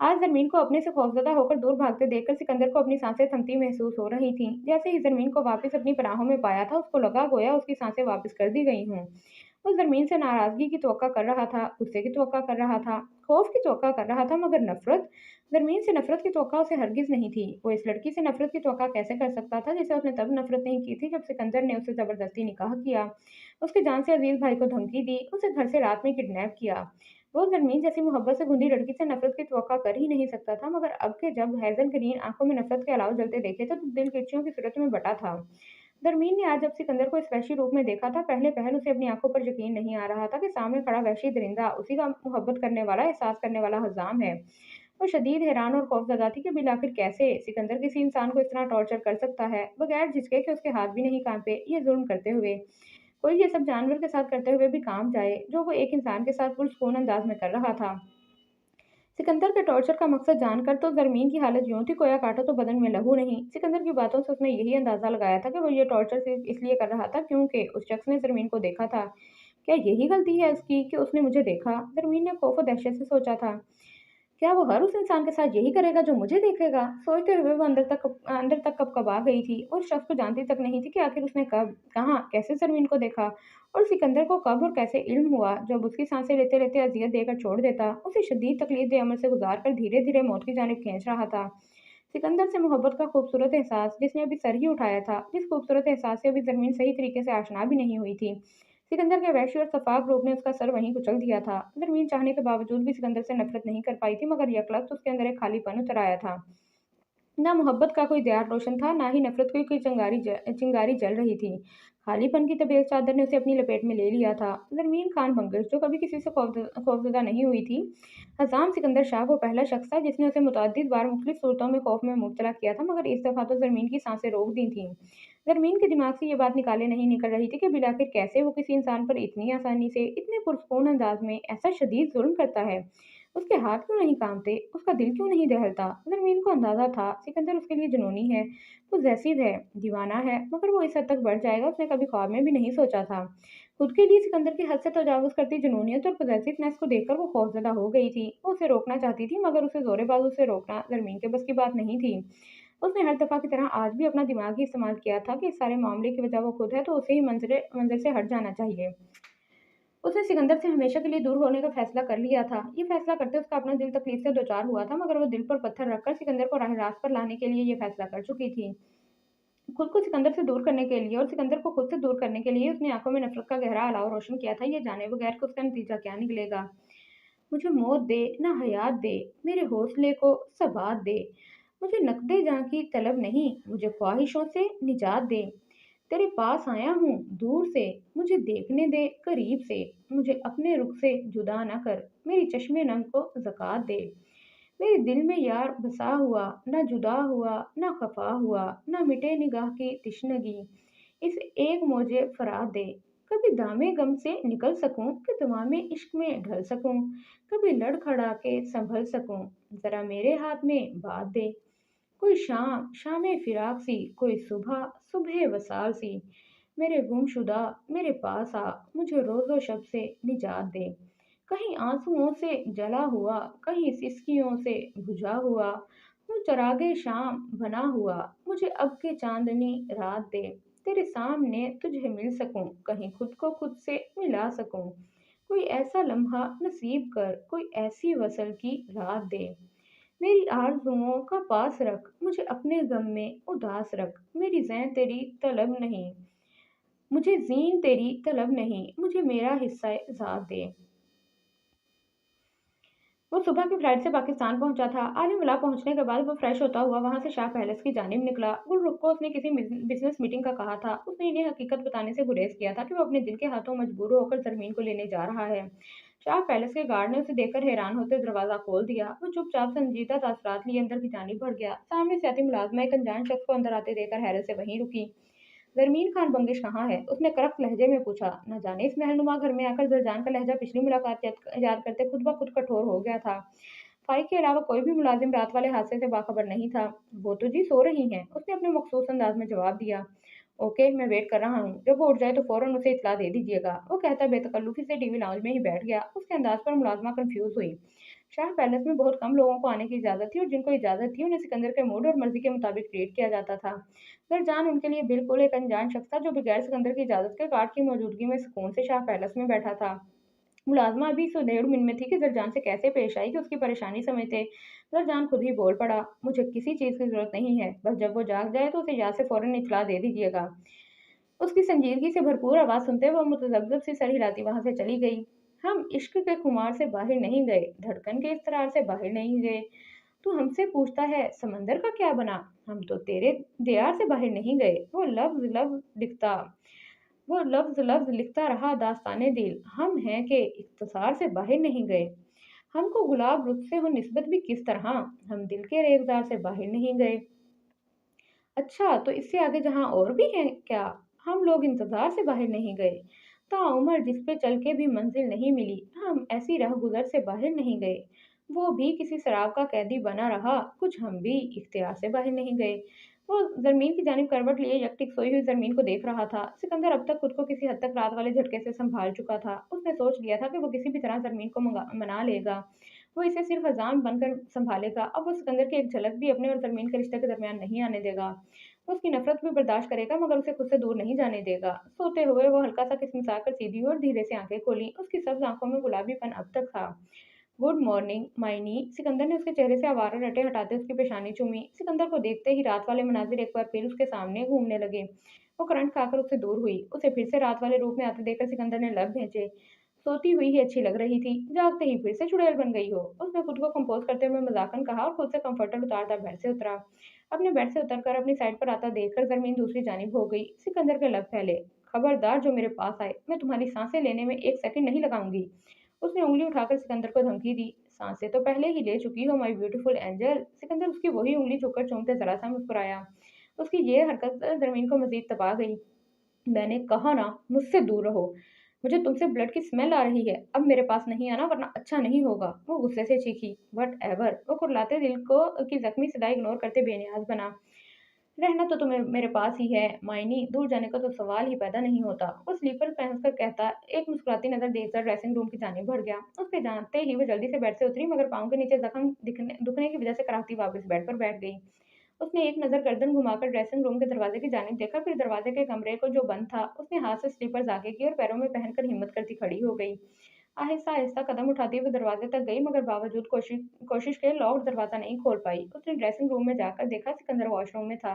आज ज़रमीन को अपने से खौफज़दा होकर दूर भागते देखकर सिकंदर को अपनी सांसें थमती महसूस हो रही थीं। जैसे ही ज़रमीन को वापस अपनी पनाहों में पाया था, उसको लगा गोया उसकी सांसें वापस कर दी गई हों। वो ज़रमीन से नाराज़गी की तवक्का कर रहा था, गुस्से की तवक्का कर रहा था, खौफ की तवक्का कर रहा था, मगर नफ़रत, ज़रमीन से नफ़रत की तवक्का उसे हरगिज़ नहीं थी। वो इस लड़की से नफ़रत की तवक्का कैसे कर सकता था जिसे उसने तब नफ़रत नहीं की थी जब सिकंदर ने उसे ज़बरदस्ती निकाह किया, उसकी जान से अज़ीज़ भाई को धमकी दी, उसे घर से रात में किडनैप किया। वो ज़रमीन जैसी मोहब्बत से गुंधी लड़की से नफ़रत की तवक्का कर ही नहीं सकता था, मगर अब के जब हैज़ल ग्रीन आँखों में नफ़रत के अलाव जलते देखे तो दिल किरचियों की सूरत में बटा था। ज़रमीन ने आज जब सिकंदर को इस वहशी रूप में देखा था, पहले पहल उसे अपनी आँखों पर यकीन नहीं आ रहा था कि सामने खड़ा वहशी दरिंदा उसी का मोहब्बत करने वाला, एहसास करने वाला हज़ाम है। वो शदीद हैरान और खौफज़दा थी कि बिल आखिर कैसे सिकंदर किसी इंसान को इस तरह टॉर्चर कर सकता है, बगैर झिझके कि उसके हाथ भी नहीं काँपे, ये ज़ुल्म करते हुए। कोई ये सब जानवर के साथ करते हुए भी काम जाए, जो वो एक इंसान के साथ पुरसुकून अंदाज में कर रहा था। सिकंदर के टॉर्चर का मकसद जानकर तो ज़रमीन की हालत यूँ थी गोया काटा तो बदन में लहू नहीं। सिकंदर की बातों से उसने यही अंदाज़ा लगाया था कि वो ये टॉर्चर सिर्फ़ इसलिए कर रहा था क्योंकि उस शख्स ने ज़रमीन को देखा था। क्या यही गलती है उसकी कि उसने मुझे देखा? ज़रमीन ने खौफ़ और दहशत से सोचा था। क्या वो हर उस इंसान के साथ यही करेगा जो मुझे देखेगा? सोचते हुए वो अंदर तक कँपकँपा गई थी और उस शख्स को जानती तक नहीं थी कि आखिर उसने कब, कहाँ, कैसे ज़रमीन को देखा और सिकंदर को कब और कैसे इल्म हुआ जब उसकी सांसें लेते-लेते अज़ियत देकर छोड़ देता, उसे शदीद तकलीफ़-दे अमल से गुज़ार कर धीरे-धीरे मौत की जानिब खींच रहा था। सिकंदर से मोहब्बत का खूबसूरत एहसास जिसने अभी सर ही उठाया था, जिस खूबसूरत एहसास से अभी ज़मीन सही तरीके से आशना भी नहीं हुई थी। सिकंदर के वहशी और शफ़ाफ रूप ने उसका सर वहीं कुचल दिया था। ज़मीन चाहने के बावजूद भी सिकंदर से नफ़रत नहीं कर पाई थी, मगर यकलख्त उसके अंदर एक खालीपन उतर आया था। ना मोहब्बत का कोई दियार रोशन था, ना ही नफ़रत की कोई चिंगारी जल रही थी। खालीपन की तबीयत चादर ने उसे अपनी लपेट में ले लिया था। ज़रमीन खान बंगश, जो कभी किसी से खौफ़ज़दा नहीं हुई थी, हज़ाम सिकंदर शाह वो पहला शख़्स था जिसने उसे मुतअद्दिद बार मुख्तलिफ़ सूरतों में खौफ़ में मुब्तला किया था, मगर इस दफ़ा तो ज़रमीन की साँसें रोक दी थीं। ज़रमीन के दिमाग से ये बात निकाले नहीं निकल रही थी कि बिलाखिर कैसे वो किसी इंसान पर इतनी आसानी से, इतने पुरसुकून अंदाज़ में ऐसा शदीद ज़ुल्म करता है। उसके हाथ क्यों नहीं काँपते? उसका दिल क्यों नहीं दहलता? ज़रमीन को अंदाज़ा था, सिकंदर उसके लिए जुनूनी है, पॉसेसिव है, दीवाना है, मगर वो इस हद तक बढ़ जाएगा उसने कभी ख्वाब में भी नहीं सोचा था। खुद के लिए सिकंदर की हद से तजावुज़ करती जुनूनियत और पॉसेसिवनेस को देखकर वो खौफ़ज़दा हो गई थी। वो उसे रोकना चाहती थी, मगर उसे ज़ोरे बाज़ू से रोकना ज़रमीन के बस की बात नहीं थी। उसने हर दफ़ा की तरह आज भी अपना दिमाग ही इस्तेमाल किया था कि इस सारे मामले की वजह वो खुद है, तो उसे ही मंज़िल से हट जाना चाहिए। उसने सिकंदर से हमेशा के लिए दूर होने का फैसला कर लिया था। ये फैसला करते उसका अपना दिल तकलीफ से दो-चार हुआ था, मगर वो दिल पर पत्थर रखकर सिकंदर को राह रास्त पर लाने के लिए ये फैसला कर चुकी थी। खुद को सिकंदर से दूर करने के लिए और सिकंदर को खुद से दूर करने के लिए उसने आंखों में नफरत का गहरा अलाव रोशन किया था, ये जाने बगैर कि उसका नतीजा क्या निकलेगा। मुझे मौत दे, ना हयात दे, मेरे हौसले को सबात दे। मुझे नक़्दे जाँ की तलब नहीं, मुझे ख्वाहिशों से निजात दे। तेरे पास आया हूँ दूर से, मुझे देखने दे करीब से, मुझे अपने रुख से जुदा न कर, मेरी चश्मे नम को ज़कात दे। मेरे दिल में यार बसा हुआ, ना जुदा हुआ, ना खफ़ा हुआ, ना मिटे निगाह की तिश्नगी, इस एक मौजे फ़रात दे। कभी दामे गम से निकल सकूँ कि दमामे इश्क में ढल सकूँ, कभी लड़खड़ा के संभल सकूँ, ज़रा मेरे हाथ में बात दे। कोई शाम शाम फिराक सी, कोई सुबह सुबह वसाल सी, मेरे गुमशुदा मेरे पास आ, मुझे रोज़ो शब से निजात दे। कहीं आंसुओं से जला हुआ, कहीं सिसकियों से बुझा हुआ, हूँ चरागे शाम बना हुआ, मुझे अब के चांदनी रात दे। तेरे सामने तुझे मिल सकूं, कहीं खुद को खुद से मिला सकूं, कोई ऐसा लम्हा नसीब कर, कोई ऐसी वसल की रात दे। मेरी आरज़ुओं का पास रख, मुझे अपने गम में उदास रख, मेरी ज़ैं तेरी तलब नहीं, मुझे ज़ीन तेरी तलब नहीं, मुझे मेरा हिस्सा ज़ात दे। वो सुबह की फ्लाइट से पाकिस्तान पहुंचा था। आलिमला पहुंचने के बाद वो फ्रेश होता हुआ वहां से शाह पैलेस की जानिब निकला। गुलरुख को उसने किसी बिजनेस मीटिंग का कहा था। उसने इन्हें हकीकत बताने से गुरेज किया था कि वो अपने दिल के हाथों मजबूर होकर जरमीन को लेने जा रहा है। शाह पैलेस के गार्ड ने उसे देखकर हैरान होते दरवाजा खोल दिया। वो चुपचाप संजीदा तासरात लिए अंदर की जानिब बढ़ गया। सामने से आती मुलाजमा एक अनजान शख्स को अंदर आते देखकर हैरत से वहीं रुकी। ज़रमीन खान बंगिश कहाँ है? उसने करख्त लहजे में पूछा। न जाने इस महनुमा घर में आकर ज़रजान का लहजा पिछली मुलाकात याद करते खुद ब खुद कठोर हो गया था। फ़ाइक के अलावा कोई भी मुलाजिम रात वाले हादसे से बाखबर नहीं था। वो तो जी सो रही हैं, उसने अपने मखसूस अंदाज में जवाब दिया। ओके, मैं वेट कर रहा हूँ। जब वो उठ जाए तो फ़ौरन उसे इत्तला दे दीजिएगा। वो कहता बेतकल्लुफ़ी से टीवी लाउंज में ही बैठ गया। उसके अंदाज़ पर मुलाज़िमा कन्फ्यूज़ हुई। शाह पैलेस में बहुत कम लोगों को आने की इजाज़त थी और जिनको इजाज़त थी, उन्हें सिकंदर के मूड और मर्ज़ी के मुताबिक ट्रीट किया जाता था। नूरजान उनके लिए बिल्कुल एक अनजान शख़्स था, जो बगैर सिकंदर की इजाज़त के गार्ड की मौजूदगी में सुकून से शाह पैलेस में बैठा था। मुलाज़िमा अभी इस उधेड़ बुन में थी कि ज़रजान से कैसे पेश आई कि उसकी परेशानी समझते। ज़रजान खुद ही बोल पड़ा, "मुझे किसी चीज़ की ज़रूरत नहीं है, बस जब वो जाग जाए तो उसे यहाँ से फ़ौरन इत्तला दे दीजिएगा।" उसकी संजीदगी से भरपूर आवाज़ सुनते वो मुतज़ब्ज़िब सी सर हिलाती वहाँ से चली गई। "हम इश्क के खुमार से बाहर नहीं गए, धड़कन के इज़्तिरार से बाहर नहीं गए। तू हमसे पूछता है समंदर का क्या बना? हम तो तेरे दियार से बाहर नहीं गए।" वो लफ्ज़-लफ्ज़ लिखता रहा दास्ताने दिल, हम हैं कि इख्तिसार से बाहर नहीं गए। हमको गुलाब रुख से हो निस्बत भी किस तरह, हम दिल के रेख़दार से बाहर नहीं गए। अच्छा, तो इससे आगे जहाँ और भी हैं क्या? हम लोग इंतज़ार से बाहर नहीं गए। ताउम्र जिस पे चल के भी मंज़िल नहीं मिली, हम ऐसी राहगुज़र से बाहर नहीं गए। वो भी किसी शराब का कैदी बना रहा, कुछ हम भी इख्तियार से बाहर नहीं गए। वो ज़रमीन की जानिब करवट लिए यकटिक सोई हुई ज़रमीन को देख रहा था। सिकंदर अब तक खुद को किसी हद तक रात वाले झटके से सँभाल चुका था। उसने सोच लिया था कि वो किसी भी तरह ज़रमीन को मना लेगा। वो इसे सिर्फ़ हज़ाम बनकर सँभालेगा। अब वो सिकंदर की एक झलक भी अपने और ज़रमीन के रिश्ते के दरमियान नहीं आने देगा। वो उसकी नफ़रत भी बर्दाश्त करेगा मगर उसे खुद से दूर नहीं जाने देगा। सोते हुए वो हल्का-सा किसमिसाकर सीधी हुई और धीरे से आँखें खोलीं। उसकी सब्ज़ आँखों में गुलाबीपन अब तक था। Good morning, Mayani. सिकंदर ने उसके चेहरे से आवारा रटे हटाते उसकी पेशानी चूमी। सिकंदर को देखते ही रात वाले मनाज़िर एक बार फिर उसके सामने घूमने लगे। वो करंट खाकर उससे दूर हुई। उसे फिर से रात वाले रूप में आते देखकर सिकंदर ने लब भींचे। सोती हुई ही अच्छी लग रही थी, जागते ही फिर से चुड़ैल बन गई हो। उसने खुद को कंपोज़ करते हुए मज़ाकन कहा और खुद से कम्फर्टर उतारता बेड से उतरा। अपने बेड से उतरकर अपनी साइड पर आता देखकर ज़रमीन दूसरी जानिब हो गई। सिकंदर के लब फैले। खबरदार जो मेरे पास आए, मैं तुम्हारी साँसें लेने में 1 सेकंड नहीं लगाऊँगी। उसने उँगली उठाकर सिकंदर को धमकी दी। साँसें तो पहले ही ले चुकी हो माय ब्यूटीफुल एंजल। सिकंदर उसकी वही उँगली छूकर चूमते ज़रा-सा मुस्कुराया। उसकी ये हरकत ज़मीन को मज़ीद तपा गई। मैंने कहा ना, मुझसे दूर रहो। मुझे तुमसे ब्लड की स्मेल आ रही है। अब मेरे पास नहीं आना वरना अच्छा नहीं होगा। वो गुस्से से चीखी। व्हाटएवर। वो कुर्लाते दिल को की ज़ख्मी सदा इग्नोर करते बेनियाज़ बना। रहना तो तुम्हें मेरे पास ही है, मायनी, दूर जाने का तो सवाल ही पैदा नहीं होता। वो स्लीपर पहनकर कहता, एक मुस्कुराती नज़र देखकर ड्रेसिंग रूम की जानिब बढ़ गया। उसके जानते ही वो जल्दी से बेड से उतरी मगर पाँव के नीचे ज़ख्म दुखने की वजह से कराहती वापस बेड पर बैठ गई। उसने एक नज़र गर्दन घुमाकर ड्रेसिंग रूम के दरवाजे की जानिब देखा, फिर दरवाजे के कमरे को जो बंद था, उसने हाथ से स्लीपर्स आगे किए और पैरों में पहनकर हिम्मत करती खड़ी हो गई। आहिस्ता-आहिस्ता कदम उठाती हुई दरवाजे तक गई मगर बावजूद कोशिश कोशिश के लॉक्ड दरवाज़ा नहीं खोल पाई। उसने ड्रेसिंग रूम में जाकर देखा सिकंदर वॉशरूम में था।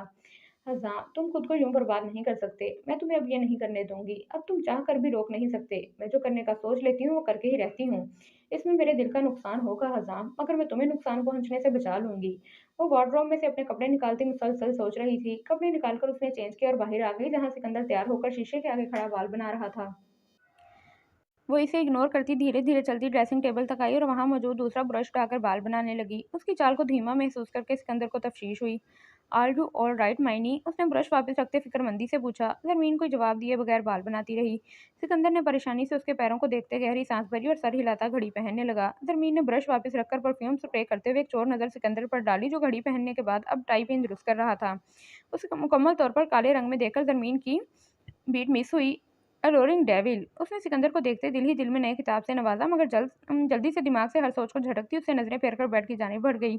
हाँ, तुम खुद को यूँ बर्बाद नहीं कर सकते। मैं तुम्हें अब ये नहीं करने दूँगी। अब तुम चाह कर भी रोक नहीं सकते। मैं जो करने का सोच लेती हूँ, वो करके ही रहती हूँ। इसमें मेरे दिल का नुकसान होगा हज़ाम, मगर मैं तुम्हें नुकसान पहुँचने से बचा लूँगी। वो वार्डरोब में से अपने कपड़े निकालती मुसलसल सोच रही थी। कपड़े निकालकर उसने चेंज किया और बाहर आ गई, जहाँ सिकंदर तैयार होकर शीशे के आगे खड़ा बाल बना रहा था। वो इसे इग्नोर करती धीरे-धीरे चलती ड्रेसिंग टेबल तक आई और वहाँ मौजूद दूसरा ब्रश उठाकर बाल बनाने लगी। उसकी चाल को धीमा महसूस करके सिकंदर को तफ्शीश हुई। आर यू ऑल राइट मायनी? उसने ब्रश वापस रखते फिक्रमंदी से पूछा। ज़रमीन कोई जवाब दिए बगैर बाल बनाती रही। सिकंदर ने परेशानी से उसके पैरों को देखते गहरी सांस भरी और सर हिलाता घड़ी पहनने लगा। ज़रमीन ने ब्रश वापस रखकर परफ्यूम स्प्रे करते हुए एक चोर नज़र सिकंदर पर डाली, जो घड़ी पहनने के बाद अब टाई पिन दुरुस्त कर रहा था। उसे मुकम्मल तौर पर काले रंग में देखकर ज़रमीन की बीट मिस हुई। Alluring devil. उसने सिकंदर को देखते दिल ही दिल में नए खिताब से नवाजा मगर जल्दी से दिमाग से हर सोच को झटकती उससे नजरें फेरकर बेड की जानिब बढ़ गई।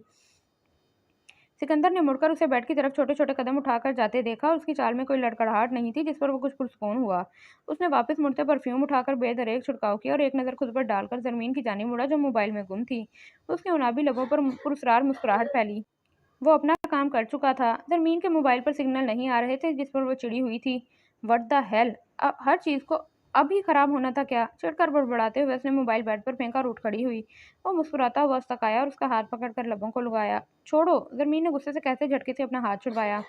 सिकंदर ने मुड़कर उसे बेड की तरफ छोटे-छोटे कदम उठाकर जाते देखा और उसकी चाल में कोई लड़खड़ाहट नहीं थी जिस पर वो कुछ पुरसुकून हुआ। उसने वापस मुड़ते परफ्यूम उठाकर बेदरेक छिड़काव किया और एक नज़र खुद पर डालकर ज़मीन की जानिब मुड़ा जो मोबाइल में गुम थी। उसके उनाबी लबों पर पुरस्रार मुस्कुराहट फैली। वो अपना काम कर चुका था। ज़मीन के मोबाइल पर सिग्नल नहीं आ रहे थे जिस पर वो चिड़ी हुई थी। What the hell! हर चीज़ को अभी खराब होना था क्या? चिढ़कर बड़बड़ाते हुए उसने मोबाइल बेड पर फेंका और उठ खड़ी हुई। वो मुस्कुराता हुआ उसतक आया और उसका हाथ पकड़कर लबों को लगाया। छोड़ो! ज़मीन ने गुस्से से कहते झटके से अपना हाथ छुड़वाया।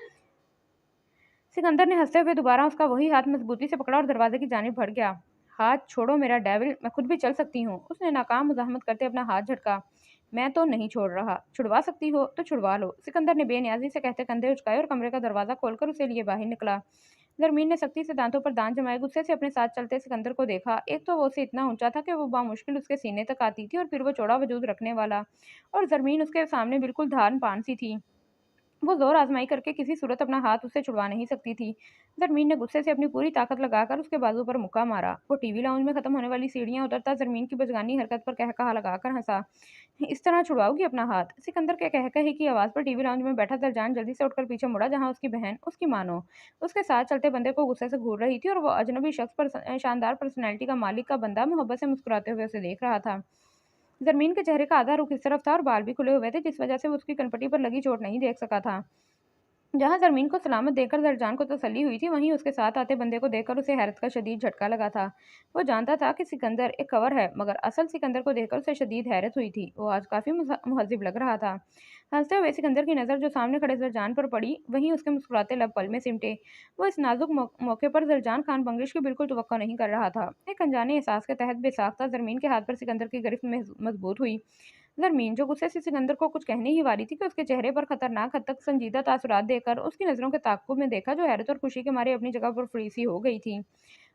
सिकंदर ने हंसते हुए दोबारा उसका वही हाथ मजबूती से पकड़ा और दरवाजे की जानिब बढ़ गया। हाथ छोड़ो मेरा डेविल, मैं खुद भी चल सकती हूँ। उसने नाकाम मुज़ाहमत करते अपना हाथ झटका। मैं तो नहीं छोड़ रहा। छुड़वा सकती हो तो छुड़वा लो। सिकंदर ने बेनियाजी से कहते कंधे उचकाए और कमरे का दरवाज़ा खोलकर उसे लिए बाहर निकला। ज़रमीन ने सख्ती से दांतों पर दांत जमाए गुस्से से अपने साथ चलते सिकंदर को देखा। एक तो वो उसे इतना ऊंचा था कि वो बामुश्किल उसके सीने तक आती थी और फिर वो चौड़ा वजूद रखने वाला, और ज़रमीन उसके सामने बिल्कुल धान पान सी थी। वो ज़ोर आज़माई करके किसी सूरत अपना हाथ उससे छुड़वा नहीं सकती थी। ज़रमीन ने गुस्से से अपनी पूरी ताकत लगाकर उसके बाजू पर मुक्का मारा। वो टीवी लाउंज में ख़त्म होने वाली सीढ़ियाँ उतरता ज़रमीन की बचगानी हरकत पर कहकहा लगाकर हँसा। इस तरह छुड़वाओगी अपना हाथ? सिकंदर के कहकहे की आवाज़ पर टीवी लाउंज में बैठा दरजान जल्दी से उठकर पीछे मुड़ा, जहाँ उसकी बहन, उसकी मानो, उसके साथ चलते बंदे को गुस्से से घूर रही थी और वो अजनबी शख्स पर शानदार पर्सनैलिटी का मालिक का बंदा मोहब्बत से मुस्कुराते हुए उसे देख रहा था। ज़रमीन के चेहरे का आधा रुख इस तरफ था और बाल भी खुले हुए थे, जिस वजह से वो उसकी कनपटी पर लगी चोट नहीं देख सका था। जहाँ ज़रमीन को सलामत देखकर दरजान को तसल्ली हुई थी, वहीं उसके साथ आते बंदे को देखकर उसे हैरत का शदीद झटका लगा था। वो जानता था कि सिकंदर एक कवर है, मगर असल सिकंदर को देखकर उसे शदीद हैरत हुई थी। वो आज काफ़ी मुहज़्ज़िब लग रहा था। हंसते हुए सिकंदर की नज़र जो सामने खड़े दरजान पर पड़ी, वहीं उसके मुस्कुराते लब पल में सिमटे। वो इस नाजुक मौके पर दरजान खान बंगिश की बिल्कुल तवक्को नहीं कर रहा था। एक अनजाने एहसास के तहत बेसाख्ता ज़रमीन के हाथ पर सिकंदर की गिरफ्त में मजबूत हुई। ज़रमीन, जो गुस्से से सिकंदर को कुछ कहने ही वाली थी, कि उसके चेहरे पर खतरनाक हद तक संजीदा तासुरात देखकर उसकी नज़रों के ताक़ुब में देखा, जो हैरत और खुशी के मारे अपनी जगह पर फ्रीज़ सी हो गई थी।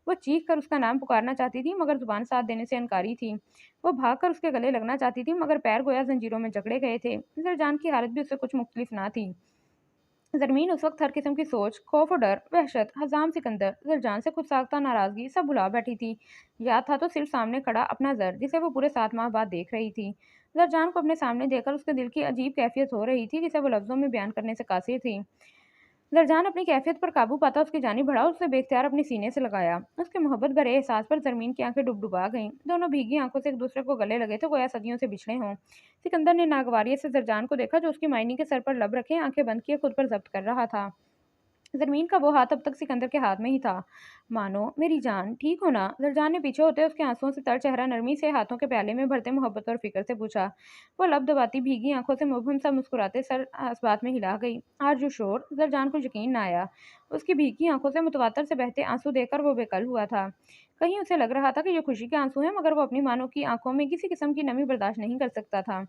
वो चीख कर उसका नाम पुकारना चाहती थी, मगर ज़ुबान साथ देने से इनकारी थी। वो भाग कर उसके गले लगना चाहती थी, मगर पैर गोया ज़ंजीरों में जकड़े गए थे। ज़रजान की हालत भी उससे कुछ मुख्तलिफ ना थी। ज़रमीन उस वक्त हर किस्म की सोच, खौफ और डर, वहशत, हज़ाम सिकंदर, ज़रजान से खुद साख्ता नाराज़गी सब भुला बैठी थी। याद था तो सिर्फ सामने खड़ा अपना ज़र, जिसे वो पूरे 7 माह बाद देख रही थी। ज़रजान को अपने सामने देखकर उसके दिल की अजीब कैफियत हो रही थी, जिसे वो लफ्ज़ों में बयान करने से कासिर थी। ज़रजान अपनी कैफियत पर काबू पाता उसकी जानिब बढ़ा और उसे बेख्तियार अपने सीने से लगाया। उसके मोहब्बत भरे एहसास पर ज़रमीन की आंखें डुबडुबा गईं। दोनों भीगी आंखों से एक दूसरे को गले लगे थे, गोया सदियों से बिछड़े हों। सिकंदर ने नागवारियत से ज़रजान को देखा, जो उसकी मायनी के सर पर लब रखे आंखें बंद किए खुद पर जब्त कर रहा था। ज़रमीन का वो हाथ अब तक सिकंदर के हाथ में ही था। "मानो, मेरी जान, ठीक हो ना?" ज़रजान ने पीछे होते उसके आंसुओं से तर चेहरा नरमी से हाथों के प्याले में भरते मोहब्बत और फ़िक्र से पूछा। वो लब दबाती भीगी आंखों से मुबहम सा मुस्कुराते सर इस्बात में हिला गई। "Are you sure?" ज़रजान को यकीन न आया। उसकी भीगी आंखों से मुतवातर से बहते आंसू देखकर वो बेकल हुआ था। कहीं उसे लग रहा था कि ये खुशी के आंसू हैं, मगर वो अपनी मानो की आंखों में किसी किस्म की नमी बर्दाश्त नहीं कर सकता था।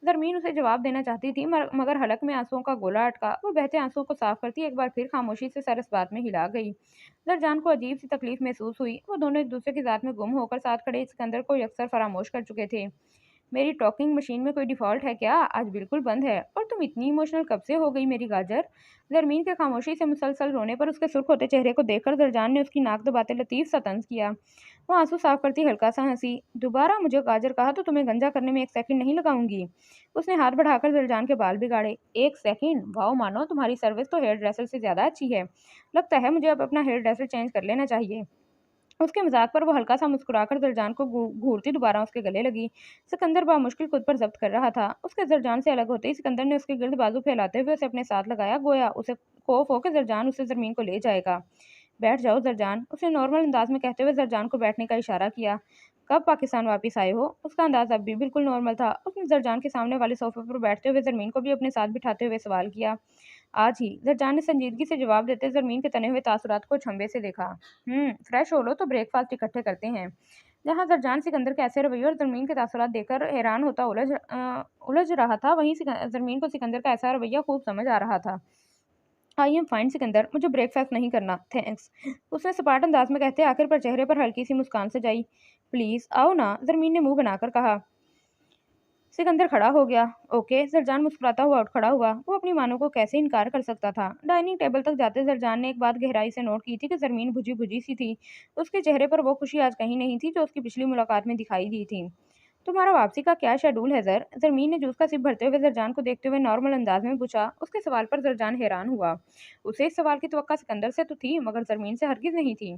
ज़रमीन उसे जवाब देना चाहती थी, मगर हलक में आंसुओं का गोला अटका। वो बहते आंसुओं को साफ करती एक बार फिर खामोशी से सर इस बात में हिला गई। ज़रजान को अजीब सी तकलीफ महसूस हुई। वो दोनों एक दूसरे की ज़ात में गुम होकर साथ खड़े सिकंदर को यकसर फरामोश कर चुके थे। "मेरी टॉकिंग मशीन में कोई डिफ़ॉल्ट है क्या? आज बिल्कुल बंद है। और तुम इतनी इमोशनल कब से हो गई मेरी गाजर?" ज़रमीन के खामोशी से मुसलसल रोने पर उसके सुर्ख होते चेहरे को देखकर ज़रजान ने उसकी नाक दबाते लतीफ़ सा तंज़ किया। वो आंसू साफ करती हल्का सा हंसी। "दोबारा मुझे गाजर कहा तो तुम्हें गंजा करने में 1 सेकंड नहीं लगाऊंगी।" उसने हाथ बढ़ाकर ज़रजान के बाल बिगाड़े। "1 सेकंड? वाओ मानो, तुम्हारी सर्विस तो हेयर ड्रेसर से ज़्यादा अच्छी है। लगता है मुझे अब अपना हेयर ड्रेसर चेंज कर लेना चाहिए।" उसके मज़ाक पर वो हल्का सा मुस्कुराकर ज़रजान को घूरती दोबारा उसके गले लगी। सिकंदर बामुश्किल खुद पर ज़ब्त कर रहा था। उसके ज़रजान से अलग होते ही सिकंदर ने उसके गिर्द बाजू फैलाते हुए उसे अपने साथ लगाया, गोया उसे खौफ हो कि ज़रजान उसे ज़मीन को ले जाएगा। "बैठ जाओ ज़रजान," उसने नॉर्मल अंदाज में कहते हुए ज़रजान को बैठने का इशारा किया। "कब पाकिस्तान वापस आए हो?" उसका अंदाज अब भी बिल्कुल नॉर्मल था। उसने ज़रजान के सामने वाले सोफे पर बैठते हुए ज़रमीन को भी अपने साथ बिठाते हुए सवाल किया। "आज ही," ज़रजान ने संजीदगी से जवाब देते ज़रमीन के तने हुए तासुरात को छंबे से देखा। फ्रेश हो लो तो ब्रेकफ़ास्ट इकट्ठे करते हैं।" जहाँ ज़रजान सिकंदर के ऐसे रवैये और ज़रमीन के तासुरात देखकर हैरान होता उलझ रहा था, वहीं ज़रमीन को सिकंदर का ऐसा रवैया खूब समझ आ रहा था। "आई एम फाइन सिकंदर, मुझे ब्रेकफ़ास्ट नहीं करना, थैंक्स," उसने सपाट अंदाज में कहते आखिर पर चेहरे पर हल्की सी मुस्कान सजाई। "प्लीज़ आओ ना," ज़रमीन ने मुँह बनाकर कहा। सिकंदर खड़ा हो गया। "ओके," ज़रजान मुस्कुराता हुआ उठ खड़ा हुआ। वो अपनी मानो को कैसे इनकार कर सकता था। डाइनिंग टेबल तक जाते ज़रजान ने एक बात गहराई से नोट की थी कि ज़रमीन भुजी-भुजी सी थी। उसके चेहरे पर वो खुशी आज कहीं नहीं थी, जो उसकी पिछली मुलाकात में दिखाई दी थी। "तुम्हारा वापसी का क्या शेड्यूल है ज़रमीन ने जूस का सिप भरते हुए ज़रजान को देखते हुए नॉर्मल अंदाज में पूछा। उसके सवाल पर ज़रजान हैरान हुआ। उसे इस सवाल की तवक्का सिकंदर से तो थी, मगर ज़रमीन से हरगिज़ नहीं थी।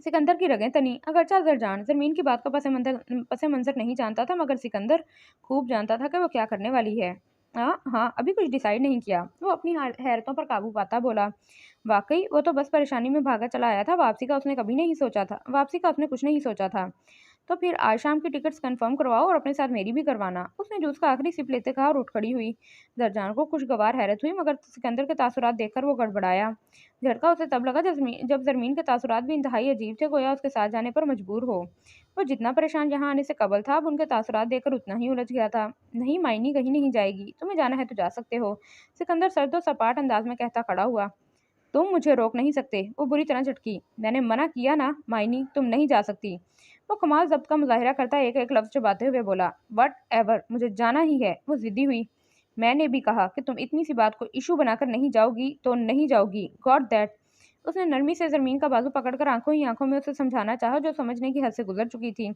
सिकंदर की रगें तनी। अगरचा ज़रजान ज़मीन की बात का पस मंज़र नहीं जानता था, मगर सिकंदर खूब जानता था कि वो क्या करने वाली है। हाँ हाँ, अभी कुछ डिसाइड नहीं किया। वो अपनी हैरतों पर काबू पाता बोला। वाकई वो तो बस परेशानी में भागा चला आया था। वापसी का उसने कुछ नहीं सोचा था। "तो फिर आज शाम की टिकट्स कंफर्म करवाओ और अपने साथ मेरी भी करवाना," उसने जूस का आखिरी सिप लेते कहा और उठ खड़ी हुई। ज़रजान को खुशगवार हैरत हुई, मगर सिकंदर के तासुरात देखकर वो गड़बड़ाया। झटका उसे तब लगा जब ज़रमीन के तासुरात भी इंतहाई अजीब थे, गोया उसके साथ जाने पर मजबूर हो। वो जितना परेशान यहाँ आने से कबल था, अब उनके तासुरात देखकर उतना ही उलझ गया था। "नहीं मायनी कहीं नहीं जाएगी, तुम्हें जाना है तो जा सकते हो," सिकंदर सर्दो सपाट अंदाज में कहता खड़ा हुआ। "तुम मुझे रोक नहीं सकते," वो बुरी तरह झटकी। "मैंने मना किया ना मायनी, तुम नहीं जा सकती," वो कमाल ज़ब्त का मुज़ाहिरा करता एक एक लफ्ज़ चबाते हुए बोला। "वट एवर, मुझे जाना ही है," वो ज़िद्दी हुई। میں نے بھی کہا کہ تم اتنی سی بات کو ایشو بنا کر نہیں جاؤ گی تو نہیں جاؤ گی، گاٹ دیٹ۔ اس نے نرمی سے زرمین کا بازو پکڑ کر آنکھوں ہی آنکھوں میں اسے سمجھانا چاہا، جو سمجھنے کی حد سے گزر چکی تھی۔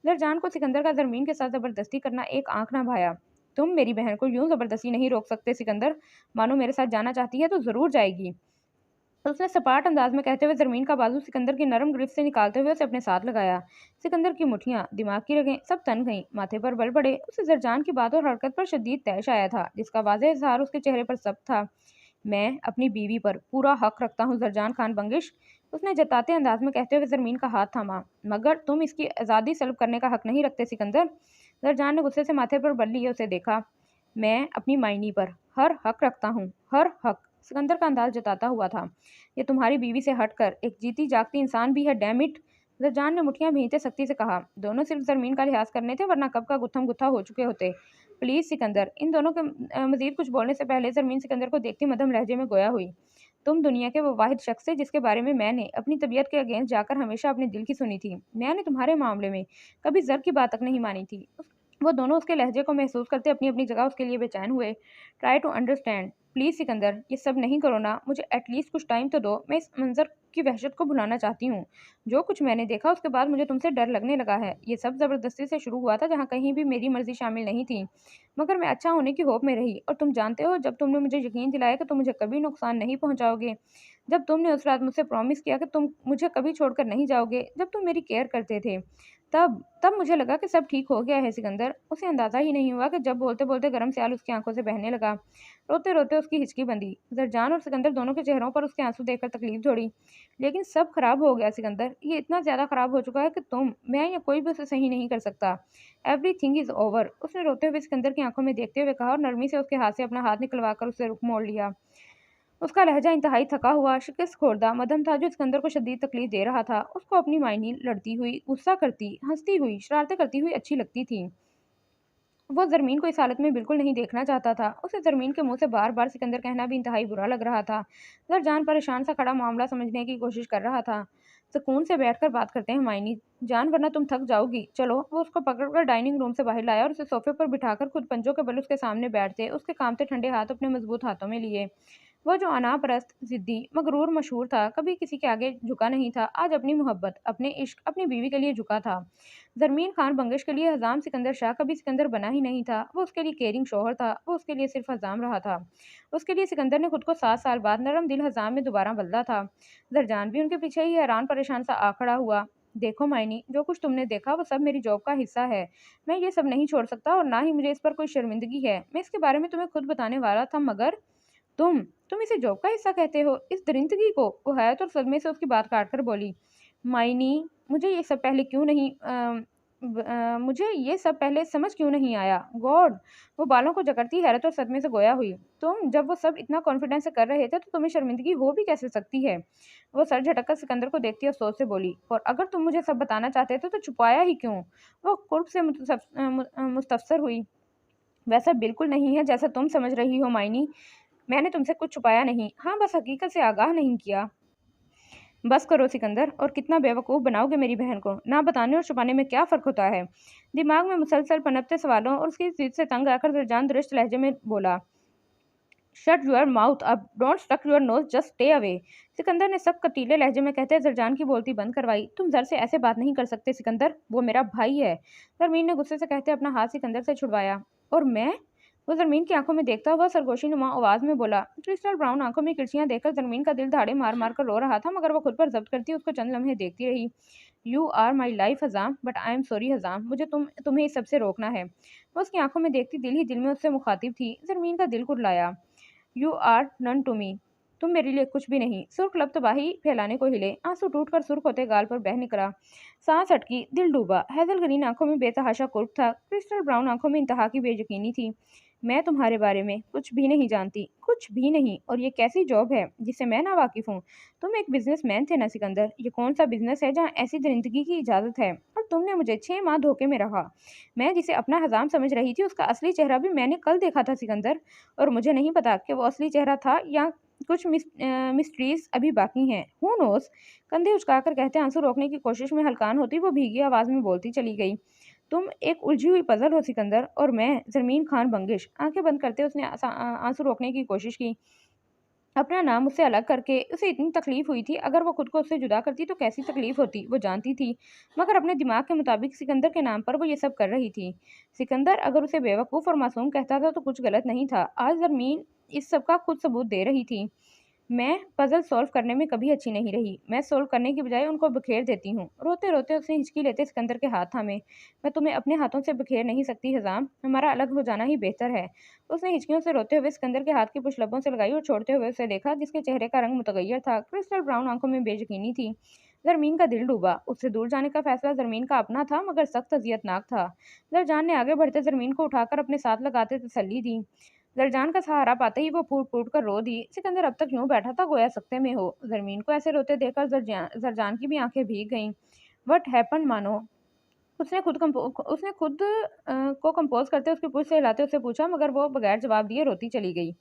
زرجان کو سکندر کا زرمین کے ساتھ زبردستی کرنا ایک آنکھ نہ بھایا۔ تم میری بہن کو یوں زبردستی نہیں روک سکتے سکندر، مانو میرے ساتھ جانا چاہتی ہے تو ضرور جائے گی۔ اس نے سپاٹ انداز میں کہتے ہوئے زرمین کا بازو سکندر کی نرم گرفت سے نکالتے ہوئے اسے اپنے ساتھ لگایا۔ سکندر کی مٹھیاں، دماغ کی رگیں سب تن گئیں، ماتھے پر بل پڑے۔ اسے زرجان کی بات اور حرکت پر شدید طیش آیا تھا، جس کا واضح اظہار اس کے چہرے پر سب تھا۔ میں اپنی بیوی پر پورا حق رکھتا ہوں زرجان خان بنگش، اس نے جتاتے انداز میں کہتے ہوئے زرمین کا ہاتھ تھاما، مگر تم اس کی آزادی سلب کرنے کا حق نہیں رکھتے سکندر۔ زرجان نے غصے سے ماتھے پر بل لیے اسے دیکھا۔ میں اپنی معنی پر ہر حق رکھتا ہوں، ہر حق، سکندر کا انداز جتاتا ہوا تھا۔ یہ تمہاری بیوی سے ہٹ کر ایک جیتی جاگتی انسان بھی ہے، ڈیم اٹ۔ زرجان نے مٹھیاں بھینچتے سختی سے کہا۔ دونوں صرف زرمین کا لحاظ کرنے تھے، ورنہ کب کا گتھم گتھا ہو چکے ہوتے۔ پلیز سکندر، ان دونوں کے مزید کچھ بولنے سے پہلے زرمین سکندر کو دیکھتی مدھم لہجے میں گویا ہوئی۔ تم دنیا کے وہ واحد شخص سے جس کے بارے میں نے اپنی طبیعت کے اگینسٹ جا کر ہمیشہ اپنے دل کی سنی تھی۔ میں نے تمہارے معاملے میں کبھی زر کی بات تک نہیں مانی تھی۔ وہ دونوں اس کے لہجے کو محسوس کرتے اپنی اپنی جگہ اس کے لیے بے چین ہوئے۔ Try to understand please Sikandar, یہ سب نہیں کرو نا، مجھے ایٹ لیسٹ کچھ ٹائم تو دو، میں اس منظر کی وحشت کو بھلانا چاہتی ہوں۔ جو کچھ میں نے دیکھا اس کے بعد مجھے تم سے ڈر لگنے لگا ہے۔ یہ سب زبردستی سے شروع ہوا تھا، جہاں کہیں بھی میری مرضی شامل نہیں تھی، مگر میں اچھا ہونے کی ہوپ میں رہی، اور تم جانتے ہو جب تم نے مجھے یقین دلایا کہ تم مجھے کبھی نقصان نہیں پہنچاؤ گے، جب تم نے اس رات مجھ سے پرومس کیا کہ تم مجھے کبھی چھوڑ کر نہیں جاؤ گے، جب تم میری کیئر کرتے تھے، تب تب مجھے لگا کہ سب ٹھیک ہو گیا ہے سکندر۔ اسے اندازہ ہی نہیں ہوا کہ جب بولتے بولتے گرم سیال اس کی آنکھوں سے بہنے لگا، روتے روتے اس کی ہچکی بندھی۔ زرجان اور سکندر دونوں کے چہروں پر اس کے آنسو دیکھ کر تکلیف جوڑی۔ لیکن سب خراب ہو گیا سکندر، یہ اتنا زیادہ خراب ہو چکا ہے کہ میں یا کوئی بھی اسے صحیح نہیں کر سکتا۔ ایوری تھنگ از اوور، اس نے روتے ہوئے سکندر کی آنکھوں میں دیکھتے ہوئے کہا، اور نرمی سے اس کے ہاتھ سے اپنا ہاتھ نکلوا کر اسے رخ موڑ لیا۔ اس کا لہجہ انتہائی تھکا ہوا، شکست خوردہ مدھم تھا، جو سکندر کو شدید تکلیف دے رہا تھا۔ اس کو اپنی معنی لڑتی ہوئی، غصہ کرتی، ہنستی ہوئی، شرارتیں کرتی ہوئی اچھی لگتی تھی۔ وہ زرمین کو اس حالت میں بالکل نہیں دیکھنا چاہتا تھا۔ اسے زرمین کے منہ سے بار بار سکندر کہنا بھی انتہائی برا لگ رہا تھا۔ زرجان پریشان سا کھڑا معاملہ سمجھنے کی کوشش کر رہا تھا۔ سکون سے بیٹھ کر بات کرتے ہیں معنی جان، ورنہ تم تھک جاؤ گی، چلو۔ وہ اس کو پکڑ کر ڈائننگ روم سے باہر لایا اور اسے صوفے پر بٹھا کر خود پنجوں کے بل اس کے سامنے بیٹھتے اس کے کامتے ٹھنڈے ہاتھ اپنے مضبوط ہاتھوں میں لیے۔ وہ جو انا پرست، ضدی، مغرور مشہور تھا، کبھی کسی کے آگے جھکا نہیں تھا، آج اپنی محبت، اپنے عشق، اپنی بیوی کے لیے جھکا تھا۔ زرمین خان بنگش کے لیے حزام سکندر شاہ کبھی سکندر بنا ہی نہیں تھا، وہ اس کے لیے کیئرنگ شوہر تھا، وہ اس کے لیے صرف حزام رہا تھا۔ اس کے لیے سکندر نے خود کو 7 سال بعد نرم دل حزام میں دوبارہ بدلا تھا۔ زرجان بھی ان کے پیچھے ہی حیران پریشان سا آ کھڑا ہوا۔ دیکھو معنی، جو کچھ تم نے دیکھا وہ سب میری جاب کا حصہ ہے، میں یہ سب نہیں چھوڑ سکتا، اور نہ ہی مجھے اس پر کوئی شرمندگی ہے۔ میں اس کے بارے میں تمہیں خود بتانے والا تھا، مگر تم اسے جاب کا حصہ کہتے ہو، اس درندگی کو؟ وہ حیرت اور صدمے سے اس کی بات کاٹ کر بولی، معنی مجھے یہ سب پہلے کیوں نہیں مجھے یہ سب پہلے سمجھ کیوں نہیں آیا، گاڈ۔ وہ بالوں کو جکڑتی حیرت اور صدمے سے گویا ہوئی۔ تم جب وہ سب اتنا کانفیڈنس سے کر رہے تھے تو تمہیں شرمندگی ہو بھی کیسے سکتی ہے؟ وہ سر جھٹک کر سکندر کو دیکھتی افسوس سے بولی، اور اگر تم مجھے سب بتانا چاہتے تھے تو چھپایا ہی کیوں؟ وہ قرب سے مستفسر ہوئی۔ ویسا بالکل نہیں ہے جیسا تم سمجھ رہی ہو معنی، میں نے تم سے کچھ چھپایا نہیں، ہاں بس حقیقت سے آگاہ نہیں کیا۔ بس کرو سکندر، اور کتنا بیوقوف بناؤ گے میری بہن کو؟ نہ بتانے اور چھپانے میں کیا فرق ہوتا ہے؟ دماغ میں مسلسل پنپتے سوالوں اور اس کی ضد سے تنگ آ کر زرجان درشت لہجے میں بولا، شٹ یور ماؤتھ اب، don't stick your nose, just stay away. Sikandar نے سخت کٹیلے لہجے میں کہتے زرجان کی بولتی بند کروائی۔ تم زر سے ایسے بات نہیں کر سکتے سکندر، وہ میرا بھائی ہے۔ زرمین نے غصے سے کہتے اپنا ہاتھ سکندر سے چھڑوایا۔ اور میں؟ وہ زرمین کی آنکھوں میں دیکھتا ہوا سرگوشی نما آواز میں بولا۔ کرسٹل براؤن آنکھوں میں کرچیاں دیکھ کر زرمین کا دل دھاڑے مار مار کر رو رہا تھا، مگر وہ خود پر ضبط کرتی اس کو چند لمحے دیکھتی رہی۔ You are my life Hazam, but I am sorry Hazam, مجھے تمہیں اس سب سے روکنا ہے۔ وہ اس کی آنکھوں میں دیکھتی دل ہی دل میں اس سے مخاطب تھی۔ زرمین کا دل کٹلایا۔ یو آر نن ٹو می، تم میرے لیے کچھ بھی نہیں۔ سرخ لب تباہی پھیلانے کو ہلے، آنسو ٹوٹ کر سرخ ہوتے گال پر بہہ نکلا، سانس اٹکی، دل ڈوبا۔ ہیزل گرین آنکھوں میں بے تحاشا قرب تھا، کرسٹل براؤن آنکھوں میں انتہا کی بے یقینی تھی۔ میں تمہارے بارے میں کچھ بھی نہیں جانتی، کچھ بھی نہیں، اور یہ کیسی جاب ہے جس سے میں ناواقف ہوں؟ تم ایک بزنس مین تھے نا سکندر، یہ کون سا بزنس ہے جہاں ایسی درندگی کی اجازت ہے؟ اور تم نے مجھے 6 ماہ دھوکے میں رکھا۔ میں جسے اپنا حزام سمجھ رہی تھی اس کا اصلی چہرہ بھی میں نے کل دیکھا تھا سکندر، اور مجھے نہیں پتا کہ وہ اصلی چہرہ تھا یا کچھ مسٹریز ابھی باقی ہیں، ہو نوز۔ کندھے اچکا کر کہتے آنسو روکنے کی کوشش میں ہلکان ہوتی وہ بھیگی آواز میں بولتی چلی گئی، तुम एक उलझी हुई पजल हो सिकंदर, और मैं जरमीन खान बंगिश। आंखें बंद करते उसने आंसू रोकने की कोशिश की। अपना नाम उससे अलग करके उसे इतनी तकलीफ हुई थी, अगर वो खुद को उससे जुदा करती तो कैसी तकलीफ होती वो जानती थी। मगर अपने दिमाग के मुताबिक सिकंदर के नाम पर वो ये सब कर रही थी। सिकंदर अगर उसे बेवकूफ़ और मासूम कहता था तो कुछ गलत नहीं था। आज जरमीन इस सब का खुद सबूत दे रही थी। मैं पजल सॉल्व करने में कभी अच्छी नहीं रही। मैं सॉल्व करने की बजाय उनको बिखेर देती हूँ। रोते रोते उसने हिचकी लेते सिकंदर के हाथ थामे। मैं तुम्हें अपने हाथों से बिखेर नहीं सकती हजाम, हमारा अलग हो जाना ही बेहतर है। उसने हिचकियों से रोते हुए सिकंदर के हाथ की कुछ लबों से लगाई और छोड़ते हुए उसे देखा, जिसके चेहरे का रंग मुतगैर था। क्रिस्टल ब्राउन आंखों में बेयकीनी थी। जरमीन का दिल डूबा। उससे दूर जाने का फैसला जरमीन का अपना था, मगर सख्त अजियतनाक था। जरजान ने आगे बढ़ते जरमीन को उठाकर अपने साथ लगाते तसल्ली दी। जरजान का सहारा पाते ही वो फूट फूट कर रो दी। सिकंदर अब तक यूं बैठा था गोया सख्ते में हो। जरमीन को ऐसे रोते देखकर जरजान की भी आंखें भीग गईं। वट हैपन मानो। उसने खुद को कंपोज करते उसकी पूंछ से हिलाते उससे पूछा, मगर वो बगैर जवाब दिए रोती चली गई।